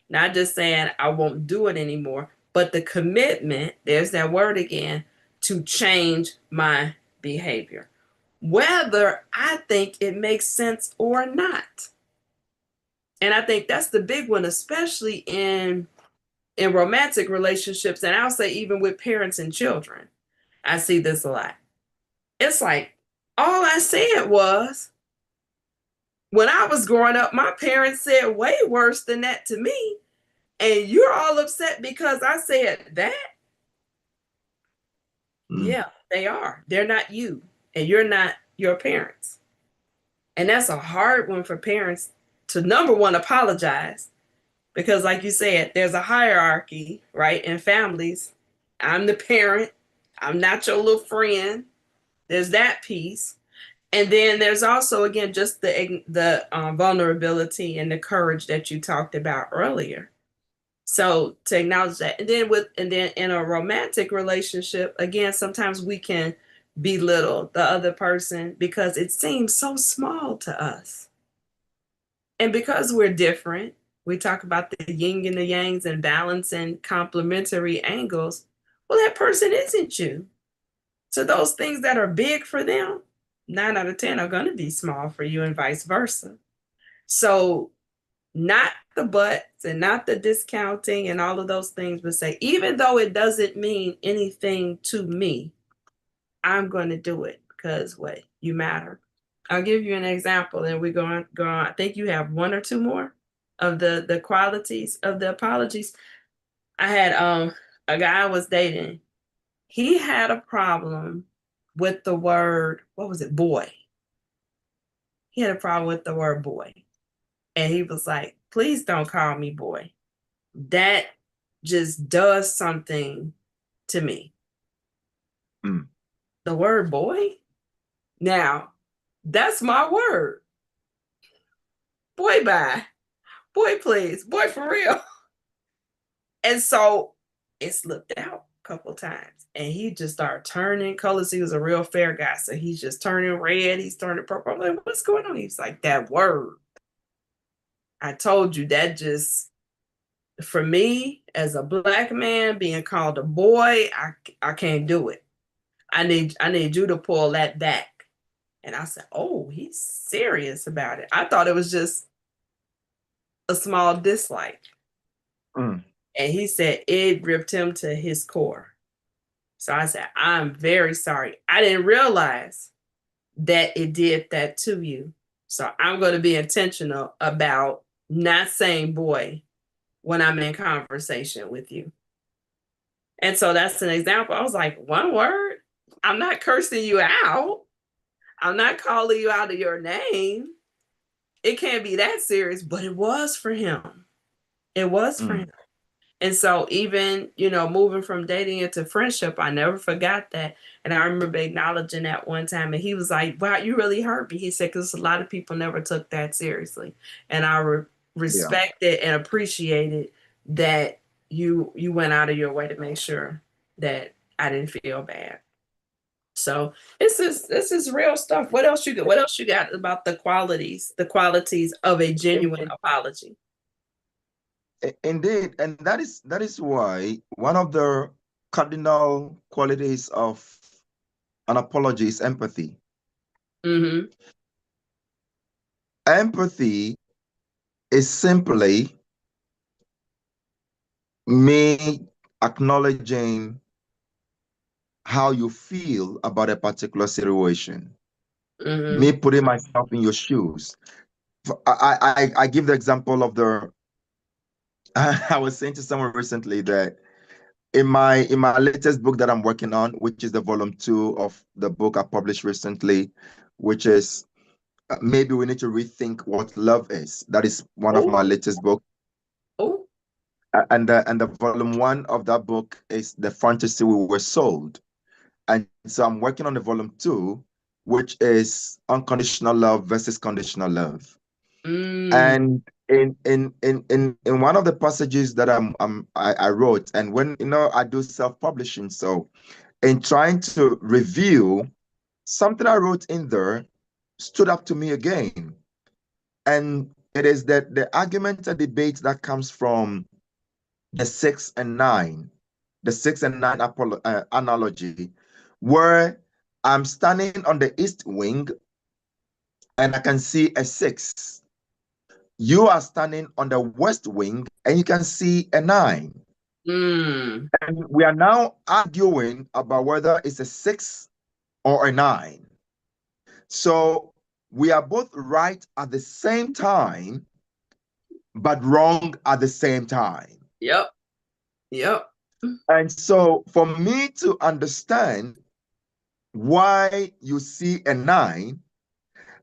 not just saying I won't do it anymore, but the commitment, there's that word again, to change my behavior. whether I think it makes sense or not. And I think that's the big one, especially in romantic relationships, and I'll say even with parents and children. I see this a lot. It's like all I said was, when I was growing up, my parents said way worse than that to me, and you're all upset because I said that. Yeah, they are. They're not you, and you're not your parents. And that's a hard one for parents to, number one, apologize, because like you said, there's a hierarchy, right, in families. I'm the parent. I'm not your little friend. There's that piece. And then there's also, again, just the vulnerability and the courage that you talked about earlier. So to acknowledge that, and then in a romantic relationship, again, sometimes we can belittle the other person because it seems so small to us, and because we're different. We talk about the yin and the yangs and balance and complementary angles. Well, that person isn't you. So those things that are big for them, 9 out of 10 are going to be small for you, and vice versa. So not the buts and not the discounting and all of those things, but say, even though it doesn't mean anything to me, I'm going to do it because what, you matter. I'll give you an example, and we're going to go on. I think you have one or two more of the qualities of the apologies. I had a guy I was dating. He had a problem with the word, what was it, boy. He had a problem with the word boy. And he was like, please don't call me boy. That just does something to me. Mm. The word boy? Now, that's my word. Boy, bye. Boy, please. Boy, for real. And so it slipped out a couple times. And he just started turning colors. He was a real fair guy. So he's just turning red. He's turning purple. I'm like, what's going on? He's like, that word. I told you that just, for me as a black man being called a boy, I can't do it. I need you to pull that back. And I said, oh, he's serious about it. I thought it was just a small dislike. Mm. And he said it ripped him to his core. So I said, I'm very sorry. I didn't realize that it did that to you. So I'm going to be intentional about not saying boy when I'm in conversation with you. And so that's an example. I was like, one word? I'm not cursing you out. I'm not calling you out of your name. It can't be that serious, but it was for him. It was for him. And so even, moving from dating into friendship, I never forgot that. And I remember acknowledging that one time. And he was like, wow, you really hurt me. He said, because a lot of people never took that seriously. And I respected and appreciated that you went out of your way to make sure that I didn't feel bad. So this is real stuff. What else you got? What else you got about the qualities of a genuine apology? Indeed, and that is why one of the cardinal qualities of an apology is empathy. Mm-hmm. Empathy is simply me acknowledging how you feel about a particular situation, Mm-hmm. me putting myself in your shoes. I give the example of I was saying to someone recently that in my latest book that I'm working on, which is the volume 2 of the book I published recently, which is maybe we need to rethink what love is. That is one of my latest books. Oh. And the volume 1 of that book is the fantasy we were sold. And so I'm working on the volume 2, which is unconditional love versus conditional love. And in one of the passages that I wrote, and when I do self-publishing, so in trying to review something I wrote in there stood up to me again. And it is that the argument and debate that comes from the 6 and 9 analogy, where I'm standing on the east wing and I can see a 6. You are standing on the west wing and you can see a 9. Mm. And we are now arguing about whether it's a 6 or a 9. So we are both right at the same time, but wrong at the same time. Yep. Yep. And so for me to understand why you see a 9,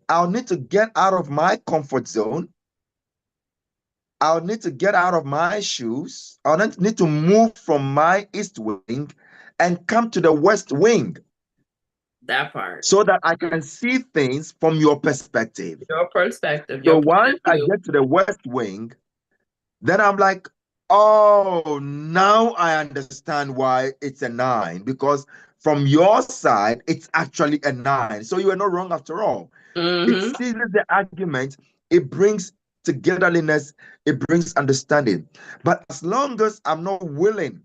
I'll need to get out of my comfort zone. I'll need to get out of my shoes. I'll need to move from my east wing and come to the west wing That part. so that I can see things from your perspective. Your perspective, So your point once of I view. get to the west wing, then I'm like, oh, now I understand why it's a 9, because from your side, it's actually a 9. So you are not wrong after all. It Mm-hmm. seizes the argument, it brings togetherness, it brings understanding. But as long as I'm not willing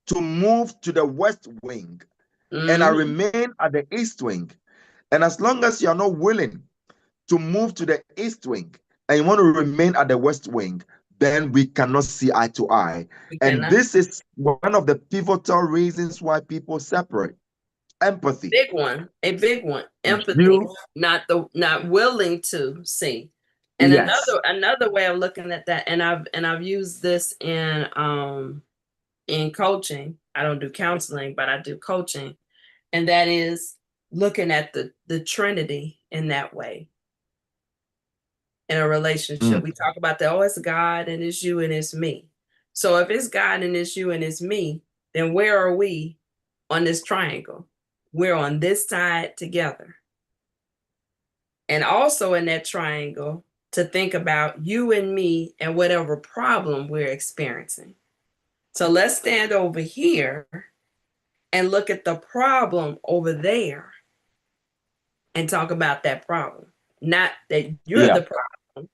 to move to the west wing and I Mm-hmm. remain at the east wing, and as long as you're not willing to move to the east wing and you want to remain at the west wing, then we cannot see eye to eye. We And cannot. this is one of the pivotal reasons why people separate. Empathy. Big one, a big one. Empathy, You, not willing to see. And yes. another way of looking at that, and I've used this in coaching. I don't do counseling, but I do coaching, and that is looking at the Trinity in that way in a relationship. Mm, We talk about that, oh, it's God and it's you and it's me. So if it's God and it's you and it's me, then where are we on this triangle? We're on this side together. And also in that triangle, to think about you and me and whatever problem we're experiencing. So let's stand over here and look at the problem over there and talk about that problem. Not that you're yeah. the problem,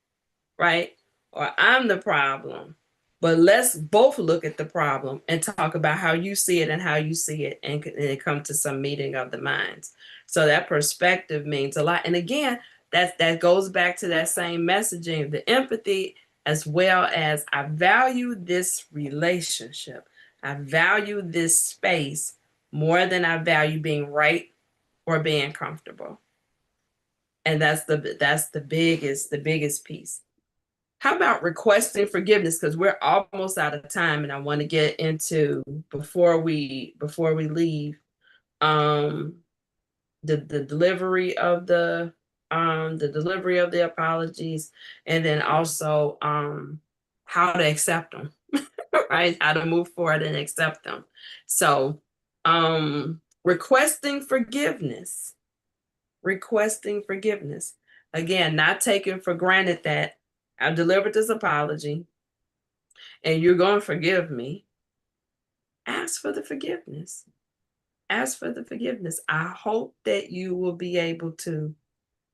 right? Or I'm the problem. But let's both look at the problem and talk about how you see it and how you see it, and it come to some meeting of the minds. So that perspective means a lot. And again, that goes back to that same messaging, the empathy, as well as I value this relationship. I value this space more than I value being right or being comfortable. And that's the biggest piece. How about requesting forgiveness? Because we're almost out of time, and I want to get into before we leave, um, the delivery of the delivery of the apologies, and then also how to accept them, right? How to move forward and accept them. So, requesting forgiveness, requesting forgiveness. Again, not taking for granted that I've delivered this apology and you're going to forgive me. Ask for the forgiveness. Ask for the forgiveness. I hope that you will be able to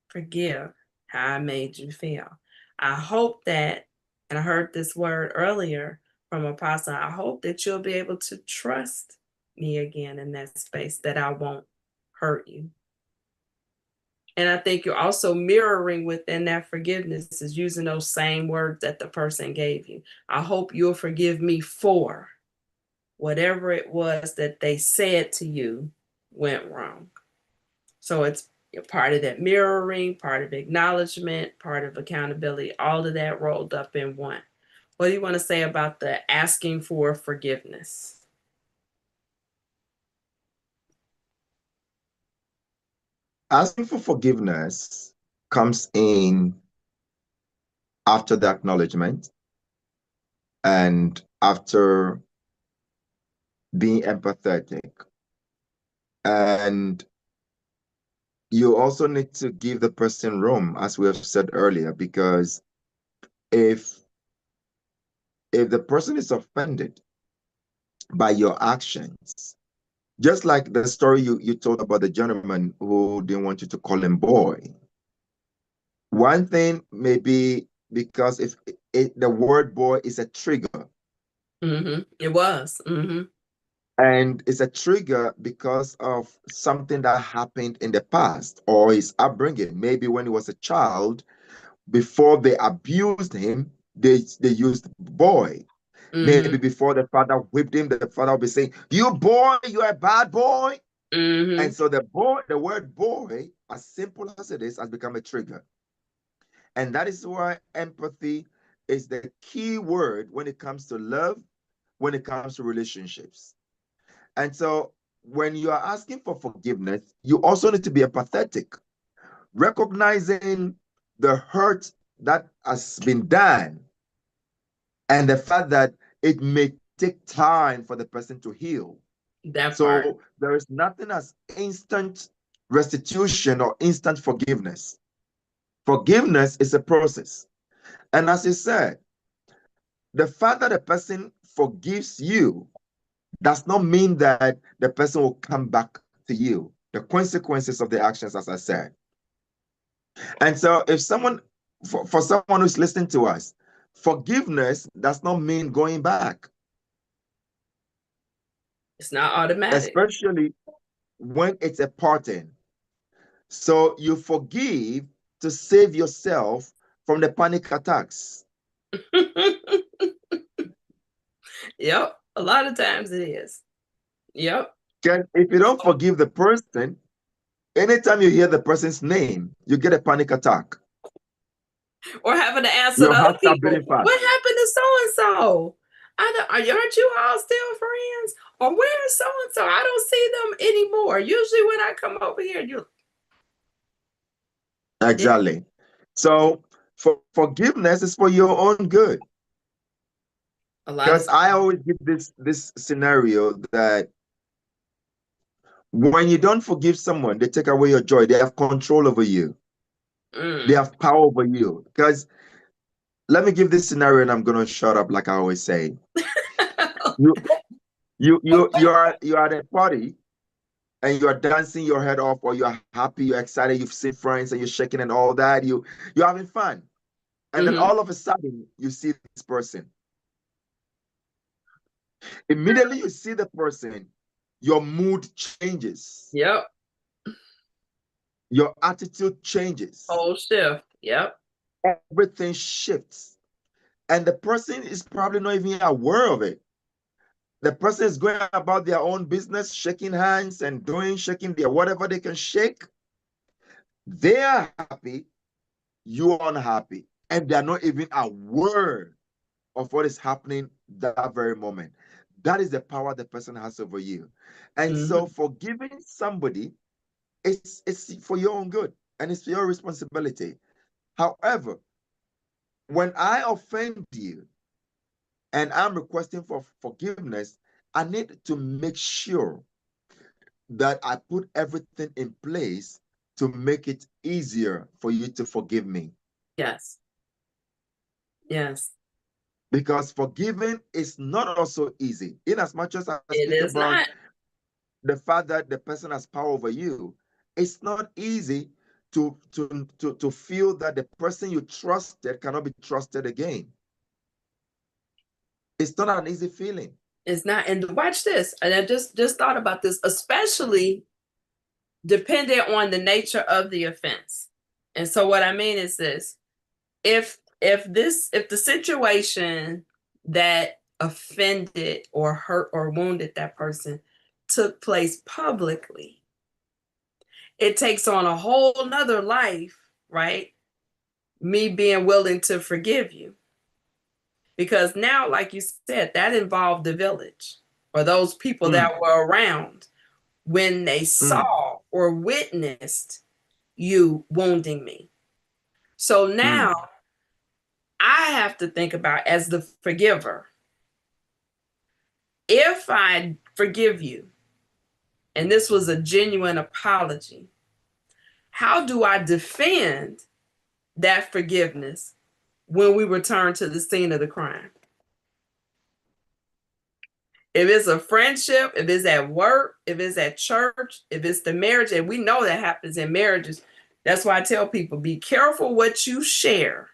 forgive how I made you feel. I hope that, and I heard this word earlier from Apostle, I hope that you'll be able to trust me again in that space, that I won't hurt you. And I think you're also mirroring within that forgiveness is using those same words that the person gave you. I hope you'll forgive me for whatever it was that they said to you went wrong. So it's part of that mirroring, part of acknowledgement, part of accountability, all of that rolled up in one. What do you want to say about the asking for forgiveness? Asking for forgiveness comes in after the acknowledgement and after being empathetic. And you also need to give the person room, as we have said earlier, because if the person is offended by your actions, just like the story you told about the gentleman who didn't want you to call him boy, one thing may be because if the word boy is a trigger. It was. And it's a trigger because of something that happened in the past or his upbringing. Maybe when he was a child, before they abused him, they used boy. Mm-hmm. Maybe before the father whipped him, the father will be saying, "You boy, you're a bad boy." Mm-hmm. And so the word boy, as simple as it is, has become a trigger. And that is why empathy is the key word when it comes to love, when it comes to relationships. And so when you are asking for forgiveness, you also need to be empathetic, recognizing the hurt that has been done and the fact that it may take time for the person to heal. That part. So there is nothing as instant restitution or instant forgiveness. Forgiveness is a process. And as you said, the fact that a person forgives you does not mean that the person will come back to you. The consequences of the actions, as I said. And so, if someone, for someone who's listening to us, forgiveness does not mean going back, It's not automatic. especially when it's a pattern. So, you forgive to save yourself from the panic attacks. Yep. A lot of times it is. Yep. Because if you don't forgive the person, anytime you hear the person's name, you get a panic attack. Or having to answer Your to other heart start people, beating fast. what happened to so and so? Aren't you all still friends? Or where's so and so? I don't see them anymore. Usually when I come over here, you. Exactly. So forgiveness is for your own good. A lot Because of I always give this scenario that when you don't forgive someone, they take away your joy. They have control over you. They have power over you. Because let me give this scenario, and I'm gonna shut up, like I always say. You you are at a party and you are dancing your head off, or you're happy, you're excited, you've seen friends, and you're shaking and all that. You're having fun, and then Mm-hmm. all of a sudden you see this person. Immediately you see the person, your mood changes, Yep. your attitude changes, Whole shift. Yep. everything shifts, and the person is probably not even aware of it. The person is going about their own business, shaking hands and shaking their whatever they can shake. They are happy, you are unhappy, and they are not even aware of what is happening that very moment. That is the power the person has over you. And so Mm-hmm. forgiving somebody, it's for your own good and it's your responsibility. However, when I offend you and I'm requesting for forgiveness, I need to make sure that I put everything in place to make it easier for you to forgive me. Yes. Yes. Because forgiving is not also easy. In as much as I It speak is about not. the fact that the person has power over you, it's not easy to feel that the person you trusted cannot be trusted again. It's not an easy feeling. It's not. And watch this. And I just thought about this, especially depending on the nature of the offense. And so what I mean is this: if the situation that offended or hurt or wounded that person took place publicly, it takes on a whole nother life, right? Me being willing to forgive you. Because now, like you said, that involved the village or those people Mm, that were around when they mm, saw or witnessed you wounding me. So now mm, I have to think about, as the forgiver, if I forgive you and this was a genuine apology, how do I defend that forgiveness when we return to the scene of the crime? If it's a friendship, if it's at work, if it's at church, if it's the marriage, and we know that happens in marriages. That's why I tell people, be careful what you share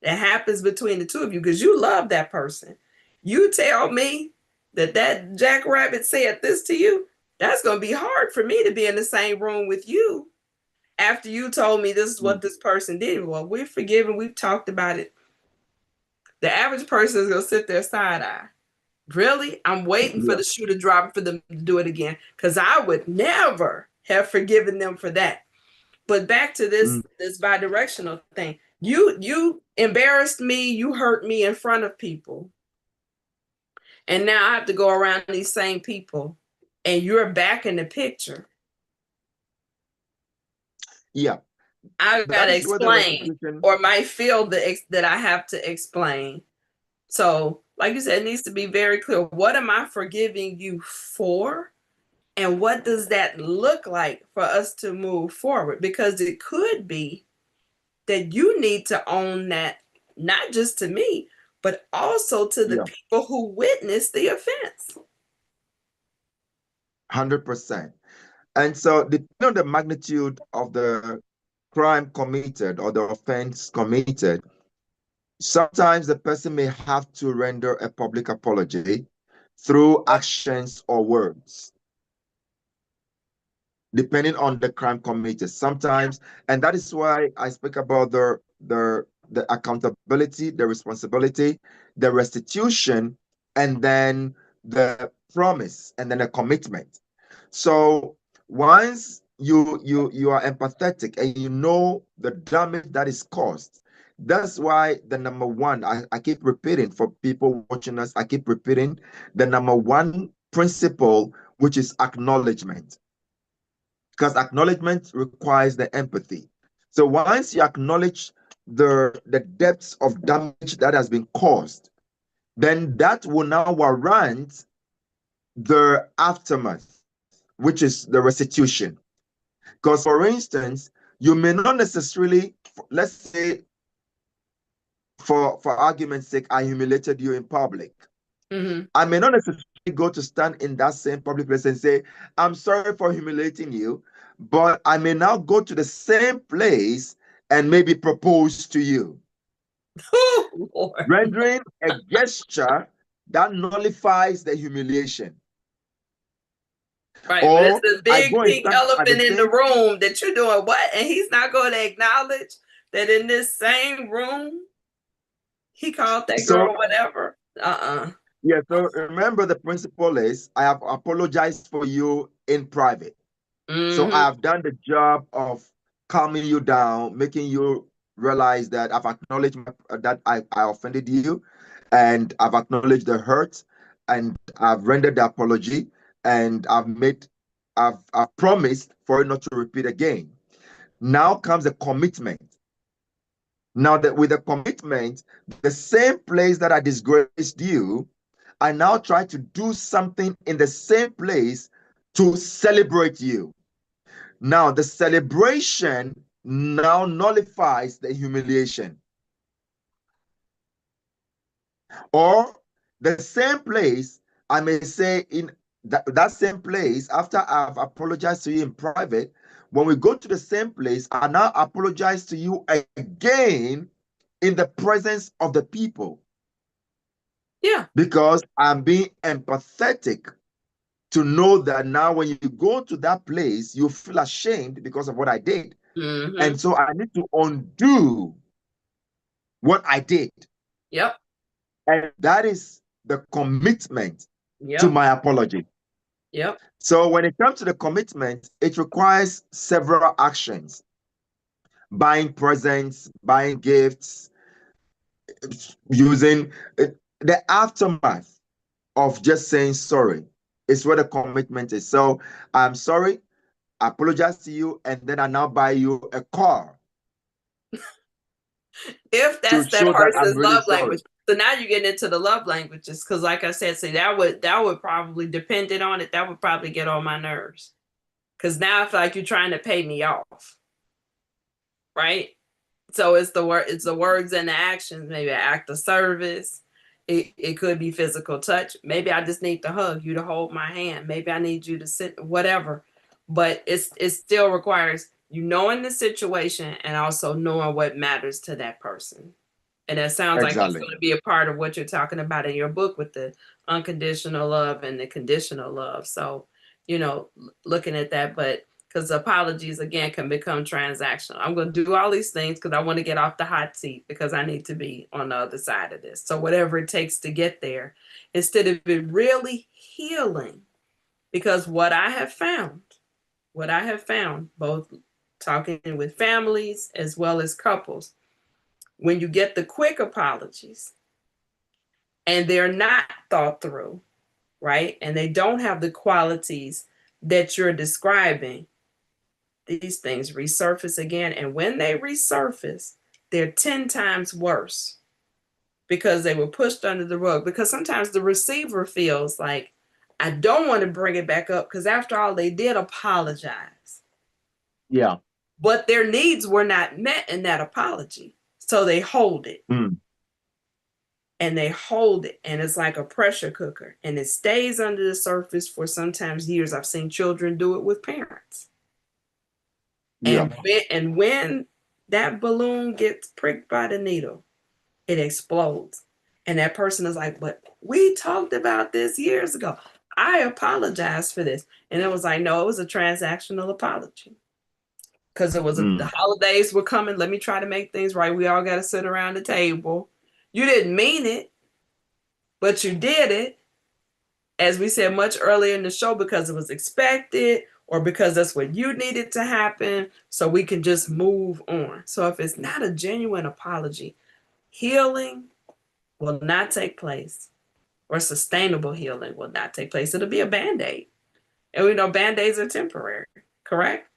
that happens between the two of you, because you love that person. You tell me that jackrabbit said this to you, that's going to be hard for me to be in the same room with you after you told me this is what this person did. Well, we're forgiven. We've talked about it. The average person is going to sit there side eye. Really? I'm waiting for the shoe to drop for them to do it again, because I would never have forgiven them for that. But back to this bi-directional thing. You embarrassed me, you hurt me in front of people. And now I have to go around these same people and you're back in the picture. Yeah. I gotta explain, or might feel that I have to explain. So, like you said, it needs to be very clear. What am I forgiving you for? And what does that look like for us to move forward? Because it could be that you need to own that, not just to me, but also to the people who witnessed the offense. 100%. And so, depending on the magnitude of the crime committed or the offense committed, sometimes the person may have to render a public apology through actions or words, depending on the crime committed. Sometimes, and that is why I speak about the accountability, the responsibility, the restitution, and then the promise, and then a commitment. So once you are empathetic and you know the damage that is caused, that's why the number one, I keep repeating for people watching us, I keep repeating the number one principle, which is acknowledgement. Because acknowledgement requires the empathy. So once you acknowledge the depths of damage that has been caused, then that will now warrant the aftermath, which is the restitution. Because, for instance, you may not necessarily, let's say, for argument's sake, I humiliated you in public. I may not necessarily go to stand in that same public place and say, I'm sorry for humiliating you, but I may now go to the same place and maybe propose to you. Rendering a gesture that nullifies the humiliation. Right, but it's the big pink elephant in the room that you're doing what? And he's not going to acknowledge that in this same room, he called that girl whatever. Yeah, so remember the principle is I have apologized for you in private. So I have done the job of calming you down, making you realize that I've acknowledged that I offended you, and I've acknowledged the hurt, and I've rendered the apology, and I've promised for it not to repeat again. Now comes the commitment. Now that with the commitment, the same place that I disgraced you, I now try to do something in the same place to celebrate you. Now, the celebration now nullifies the humiliation. Or the same place, I may say in that same place, after I've apologized to you in private, when we go to the same place, I now apologize to you again in the presence of the people. Yeah. Because I'm being empathetic to know that now when you go to that place, you feel ashamed because of what I did. And so I need to undo what I did. Yep. And that is the commitment to my apology. Yep. So when it comes to the commitment, it requires several actions. Buying presents, buying gifts, using the aftermath of just saying sorry is where the commitment is. So I'm sorry, I apologize to you, and then I now buy you a car. If that's that person's love language. So now you're getting into the love languages, because like I said, see, that would probably, depending on it, that would probably get on my nerves. Because now I feel like you're trying to pay me off. Right? So it's the words and the actions, maybe an act of service. It could be physical touch. Maybe I just need to hug you, to hold my hand. Maybe I need you to sit, whatever. But it still requires you knowing the situation and also knowing what matters to that person. And that sounds like it's Exactly. going to be a part of what you're talking about in your book with the unconditional love and the conditional love. So, looking at that, but because apologies again can become transactional. I'm going to do all these things because I want to get off the hot seat because I need to be on the other side of this. So whatever it takes to get there, instead of it really healing, because what I have found, both talking with families as well as couples, when you get the quick apologies and they're not thought through, right? And they don't have the qualities that you're describing, these things resurface again. And when they resurface, they're 10 times worse because they were pushed under the rug. Because sometimes the receiver feels like, I don't want to bring it back up because after all, they did apologize. Yeah. But their needs were not met in that apology. So they hold it. And they hold it, and it's like a pressure cooker, and it stays under the surface for sometimes years. I've seen children do it with parents. Yeah. And when that balloon gets pricked by the needle, it explodes. And that person is like, but we talked about this years ago. I apologize for this. And it was like, no, it was a transactional apology. Because it was the holidays were coming. Let me try to make things right. We all got to sit around the table. You didn't mean it, but you did it, as we said much earlier in the show, because it was expected or because that's what you needed to happen, so we can just move on. So if it's not a genuine apology, healing will not take place, or sustainable healing will not take place. It'll be a Band-Aid. And we know Band-Aids are temporary, correct?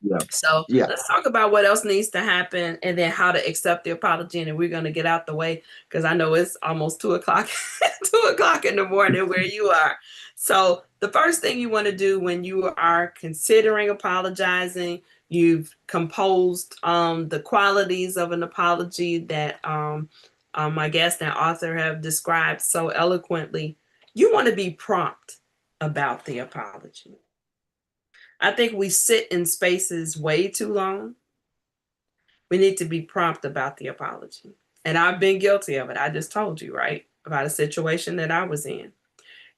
Yeah. So let's talk about what else needs to happen and then how to accept the apology. And we're going to get out the way because I know it's almost 2:00, 2:00 in the morning where you are. So the first thing you want to do when you are considering apologizing, you've composed the qualities of an apology that my guest and author have described so eloquently. You want to be prompt about the apology. I think we sit in spaces way too long. We need to be prompt about the apology. And I've been guilty of it. I just told you, right? About a situation that I was in.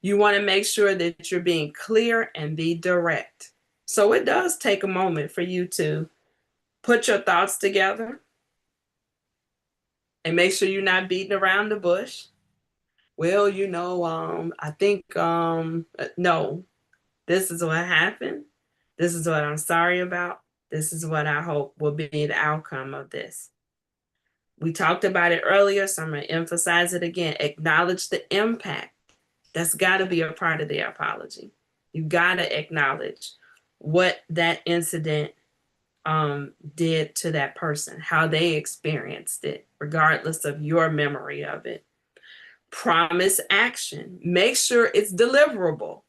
You want to make sure that you're being clear and be direct. So it does take a moment for you to put your thoughts together and make sure you're not beating around the bush. Well, I think, no, this is what happened. This is what I'm sorry about. This is what I hope will be the outcome of this. We talked about it earlier, so I'm going to emphasize it again. Acknowledge the impact. That's got to be a part of the apology. You've got to acknowledge what that incident did to that person, how they experienced it, regardless of your memory of it. Promise action. Make sure it's deliverable.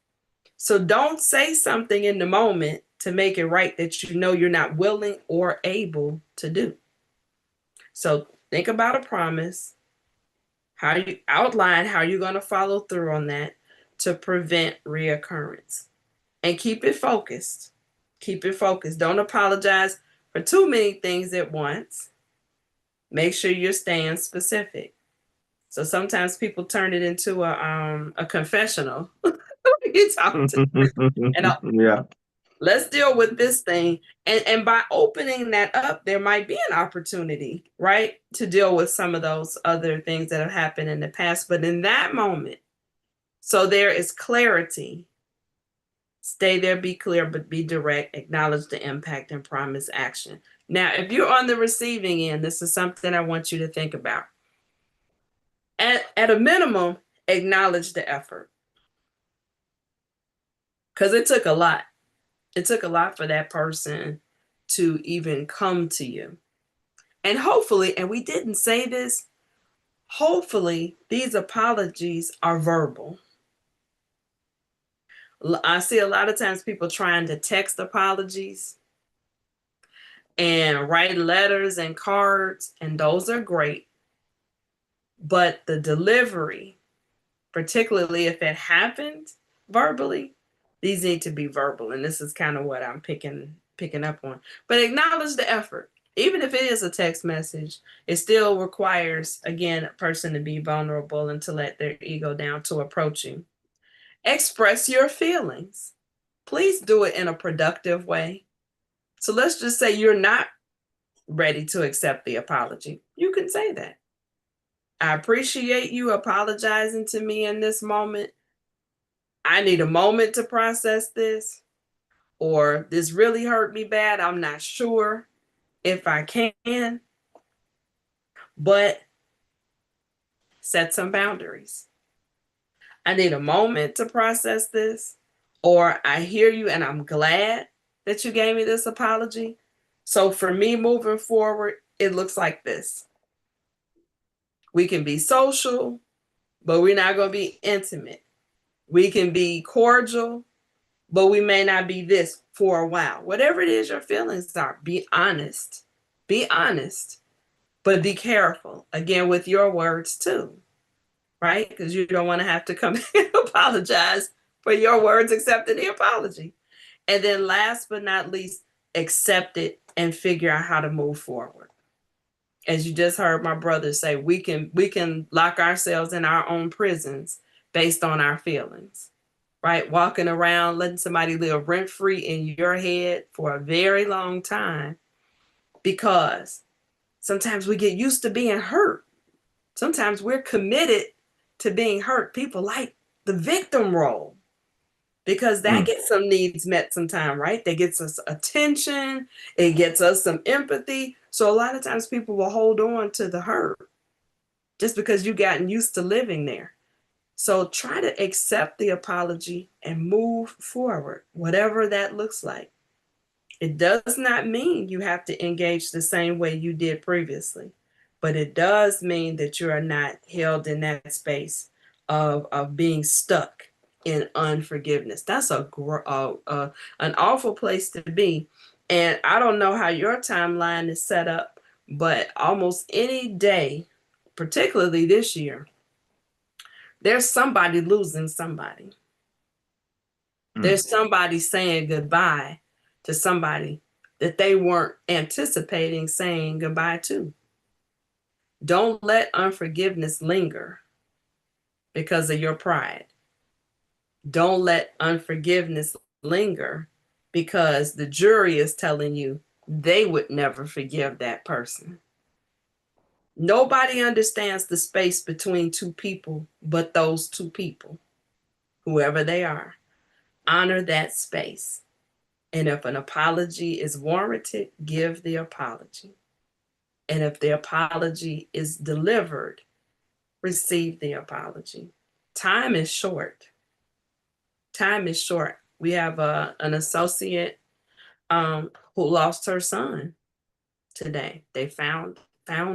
So don't say something in the moment to make it right that you know you're not willing or able to do. So think about a promise, how you outline how you're going to follow through on that to prevent reoccurrence. And keep it focused. Keep it focused. Don't apologize for too many things at once. Make sure you're staying specific. So sometimes people turn it into a confessional. You talk to and let's deal with this thing. And by opening that up, there might be an opportunity, right, to deal with some of those other things that have happened in the past. But in that moment, so there is clarity. Stay there, be clear, but be direct, acknowledge the impact and promise action. Now, if you're on the receiving end, this is something I want you to think about. At a minimum, acknowledge the effort. Because it took a lot. It took a lot for that person to even come to you. And hopefully, and we didn't say this, hopefully these apologies are verbal. I see a lot of times people trying to text apologies and write letters and cards, and those are great. But the delivery, particularly if it happened verbally, these need to be verbal. And this is kind of what I'm picking up on. But acknowledge the effort. Even if it is a text message, it still requires, again, a person to be vulnerable and to let their ego down to approach you. Express your feelings. Please do it in a productive way. So let's just say you're not ready to accept the apology. You can say that. I appreciate you apologizing to me in this moment. I need a moment to process this, or this really hurt me bad. I'm not sure if I can, but set some boundaries. I need a moment to process this, or I hear you and I'm glad that you gave me this apology. So for me moving forward, it looks like this. We can be social, but we're not going to be intimate. We can be cordial, but we may not be this for a while. Whatever it is your feelings are, be honest. Be honest, but be careful, again, with your words too, right? Because you don't want to have to come and apologize for your words accepting the apology. And then last but not least, accept it and figure out how to move forward. As you just heard my brother say, we can lock ourselves in our own prisons based on our feelings, right? Walking around, letting somebody live rent-free in your head for a very long time, because sometimes we get used to being hurt. Sometimes we're committed to being hurt. People like the victim role because that gets some needs met sometime, right? That gets us attention. It gets us some empathy. So a lot of times people will hold on to the hurt just because you've gotten used to living there. So try to accept the apology and move forward, whatever that looks like. It does not mean you have to engage the same way you did previously, but it does mean that you are not held in that space of being stuck in unforgiveness. That's an awful place to be. And I don't know how your timeline is set up, but almost any day, particularly this year, there's somebody losing somebody. There's somebody saying goodbye to somebody that they weren't anticipating saying goodbye to. Don't let unforgiveness linger because of your pride. Don't let unforgiveness linger because the jury is telling you they would never forgive that person. Nobody understands the space between two people but those two people, whoever they are. Honor that space. And if an apology is warranted, give the apology. And if the apology is delivered, receive the apology. Time is short. Time is short. We have an associate who lost her son today. They found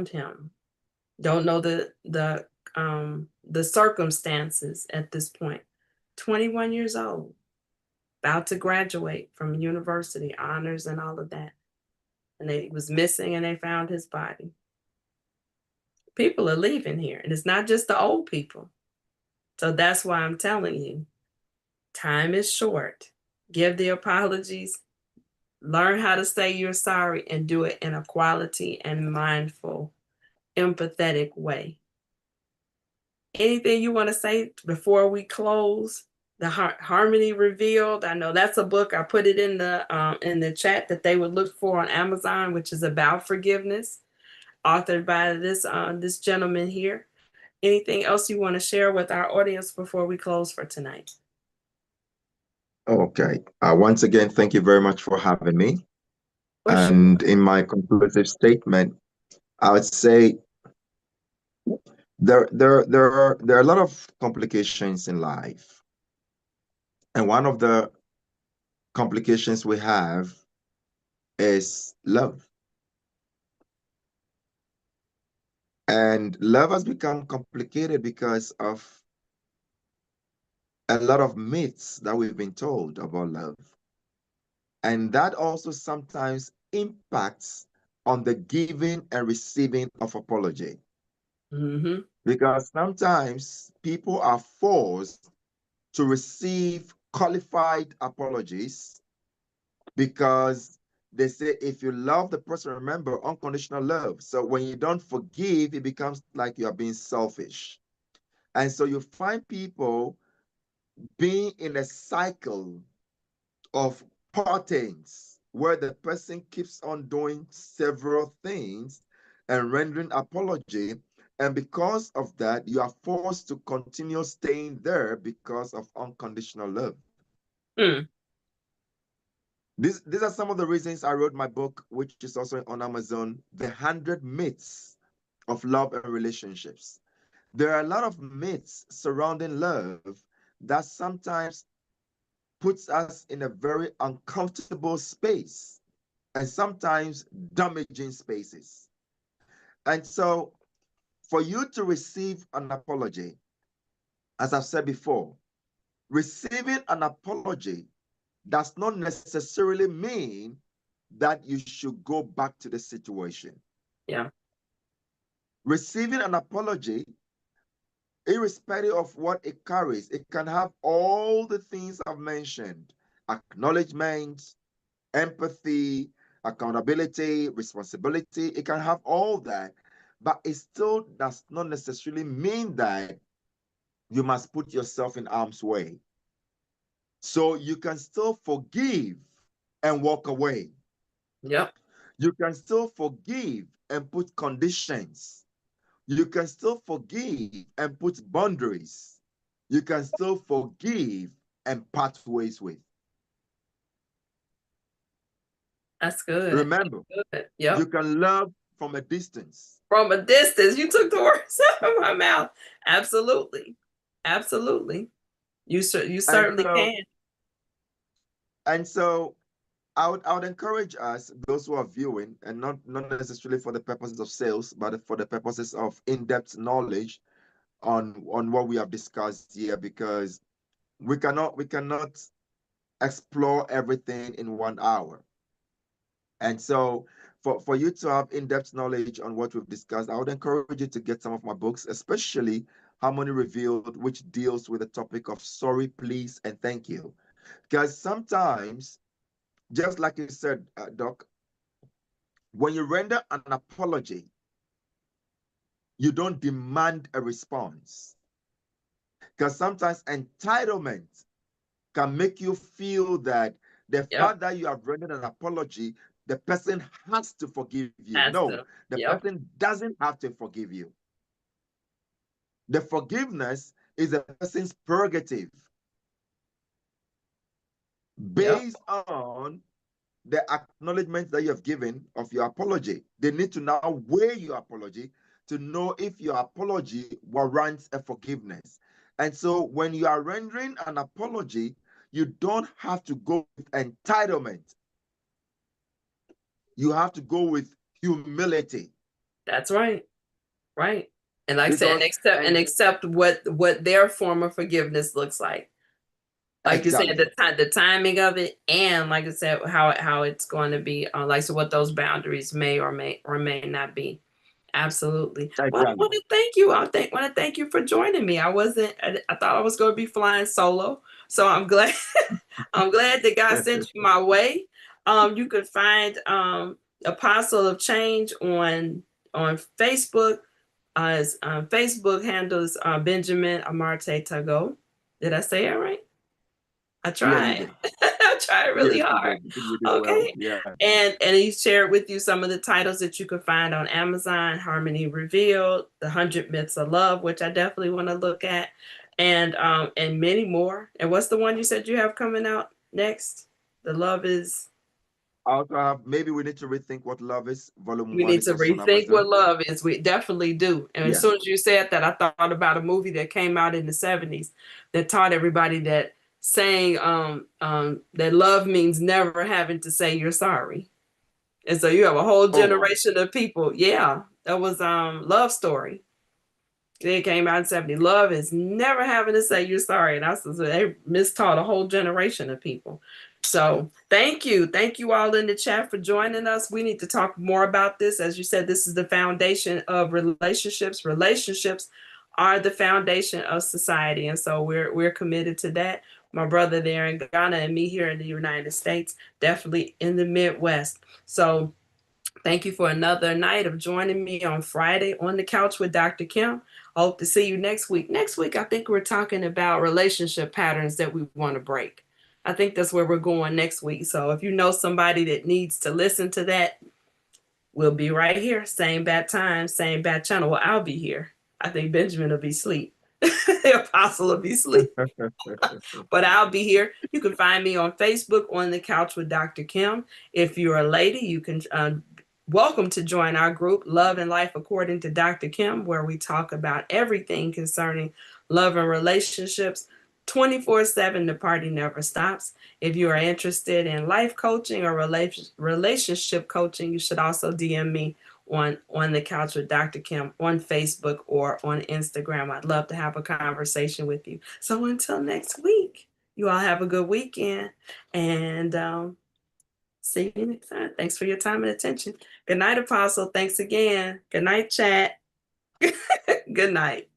him. Don't know the circumstances at this point. 21 years old, about to graduate from university, honors and all of that. And he was missing and they found his body. People are leaving here, and it's not just the old people. So that's why I'm telling you, time is short. Give the apologies, learn how to say you're sorry, and do it in a quality and mindful, empathetic way. Anything you want to say before we close? The Harmony Revealed. I know that's a book. I put it in the chat that they would look for on Amazon, which is about forgiveness, authored by this gentleman here. Anything else you want to share with our audience before we close for tonight? Okay. Once again, thank you very much for having me. And in my conclusive statement, I would say there are a lot of complications in life. And one of the complications we have is love. And love has become complicated because of a lot of myths that we've been told about love. And that also sometimes impacts on the giving and receiving of apology. Because sometimes people are forced to receive qualified apologies because they say if you love the person, remember unconditional love. So when you don't forgive, it becomes like you are being selfish. And so you find people being in a cycle of patterns where the person keeps on doing several things and rendering apology. And because of that, you are forced to continue staying there because of unconditional love. Mm. These are some of the reasons I wrote my book, which is also on Amazon, The 100 Myths of Love and Relationships. There are a lot of myths surrounding love that sometimes puts us in a very uncomfortable space and sometimes damaging spaces. And so for you to receive an apology, as I've said before, receiving an apology does not necessarily mean that you should go back to the situation. Yeah. Receiving an apology, irrespective of what it carries, it can have all the things I've mentioned: acknowledgement, empathy, accountability, responsibility. It can have all that, but it still does not necessarily mean that you must put yourself in harm's way. So you can still forgive and walk away. Yep. You can still forgive and put conditions. You can still forgive and put boundaries. You can still forgive and part ways with. That's good. Remember, That's good. you Yep. can love from a distance. From a distance, you took the words out of my mouth. Absolutely. Absolutely. You And certainly so, can. and so I would encourage us, those who are viewing, and not necessarily for the purposes of sales, but for the purposes of in-depth knowledge on what we have discussed here, because we cannot explore everything in 1 hour. And so for you to have in-depth knowledge on what we've discussed, I would encourage you to get some of my books, especially Harmony Revealed, which deals with the topic of sorry, please, and thank you. Because sometimes, just like you said, Doc, when you render an apology, you don't demand a response. Because sometimes entitlement can make you feel that the Yep. fact that you have rendered an apology, the person has to forgive you. Has No, to. the Yep. person doesn't have to forgive you. The forgiveness is a person's prerogative Yep. based on the acknowledgement that you have given of your apology. They need to now weigh your apology to know if your apology warrants a forgiveness. And so when you are rendering an apology, you don't have to go with entitlement. You have to go with humility. That's right. Right. And like I said, Because, and accept what their form of forgiveness looks like. Like you said, exactly, the timing of it, and like I said, how it's going to be, like, so what those boundaries may or may not be. Absolutely. Well, I exactly. want to thank you. Want to thank you for joining me. I thought I was going to be flying solo, so I'm glad. I'm glad that God sent you my way. You could find Apostle of Change on Facebook. His Facebook handles Benjamin Amarte Tago. Did I say it right? I Yeah, you tried. did. I tried really Yes, you hard. did. You did well. Okay. Yeah. And he shared with you some of the titles that you could find on Amazon: Harmony Revealed, The 100 Myths of Love, which I definitely want to look at, and many more. And what's the one you said you have coming out next? The Love is I also have Maybe We Need to Rethink What Love Is. Volume We 1 need is to also on rethink what Amazon. love is. We definitely do. And as Yeah. soon as you said that, I thought about a movie that came out in the 70s that taught everybody that saying that love means never having to say you're sorry. And so you have a whole Oh, wow. generation of people. Yeah, that was Love Story. It came out in 70. Love is never having to say you're sorry. And so they mistaught a whole generation of people. So thank you. Thank you all in the chat for joining us. We need to talk more about this. As you said, this is the foundation of relationships. Relationships are the foundation of society. And so we're committed to that. my brother there in Ghana and me here in the United States, definitely in the Midwest. So thank you for another night of joining me on Friday on the couch with Dr. Kim. I hope to see you next week. Next week, I think we're talking about relationship patterns that we want to break. I think that's where we're going next week. So if you know somebody that needs to listen to that, we'll be right here. Same bad time, same bad channel. Well, I'll be here. I think Benjamin will be asleep. The apostle will be asleep. But I'll be here. You can find me on Facebook on the couch with Dr. Kim. If you're a lady, you can welcome to join our group, Love and Life According to Dr. Kim, where we talk about everything concerning love and relationships 24/7. The party never stops. If you are interested in life coaching or relationship coaching, you should also DM me on the couch with Dr. Kim on Facebook or on Instagram. I'd love to have a conversation with you. So until next week, you all have a good weekend, and see you next time. Thanks for your time and attention. Good night, Apostle. Thanks again. Good night, chat. Good night.